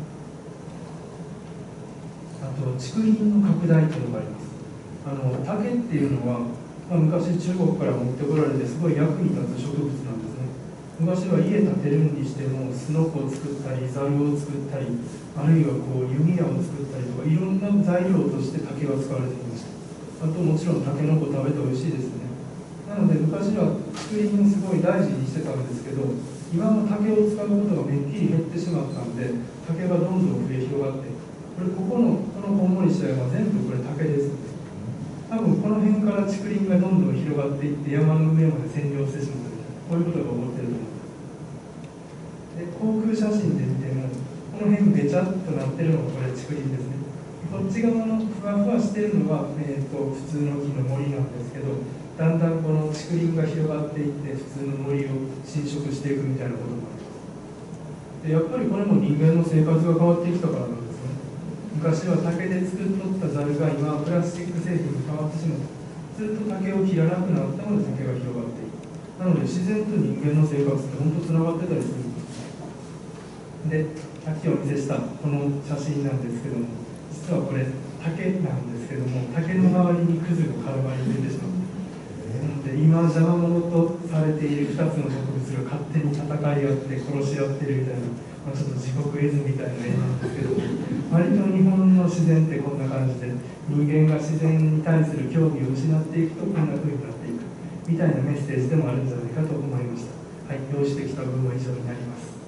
あと竹林の拡大というのがあります。竹っていうのは、昔中国から持ってこられてすごい役に立つ植物なんですね。昔は家建てるにしてもすのこを作ったりざるを作ったり、あるいは弓矢を作ったりとかいろんな材料として竹が使われていました。あともちろんタケノコ食べて美味しいですね。なので昔は竹林をすごい大事にしてたんですけど、今の竹を使うことがめっきり減ってしまったんで、竹がどんどん増え広がって、このこんもりした山は全部これ竹です。多分この辺から竹林がどんどん広がっていって山の上まで占領してしまったみたいな、こういうことが起こっていると思います。で航空写真で見てもこの辺べちゃっとなってるのがこれ竹林ですね。こっち側のふわふわしてるのが、普通の木の森なんですけど、だんだんこの竹林が広がっていって普通の森を侵食していくみたいなこともあります。でやっぱりこれも人間の生活が変わってきたからなんですね。昔は竹で作っとったざるが今はプラスチック製品に変わってしまう。ずっと竹を切らなくなったので竹が広がっていく。なので自然と人間の生活って本当つながってたりするんです。でさっきお見せしたこの写真なんですけども、実はこれ竹なんですけども、竹の周りにクズが絡まりついてしまう。なので今邪魔者とされている2つの植物が勝手に戦い合って殺し合ってるみたいな、ちょっと地獄絵図みたいな絵なんですけど、割と日本の自然ってこんな感じで、人間が自然に対する興味を失っていくとこんな風になっていくみたいなメッセージでもあるんじゃないかと思いました。はい、用意してきた部分は以上になります。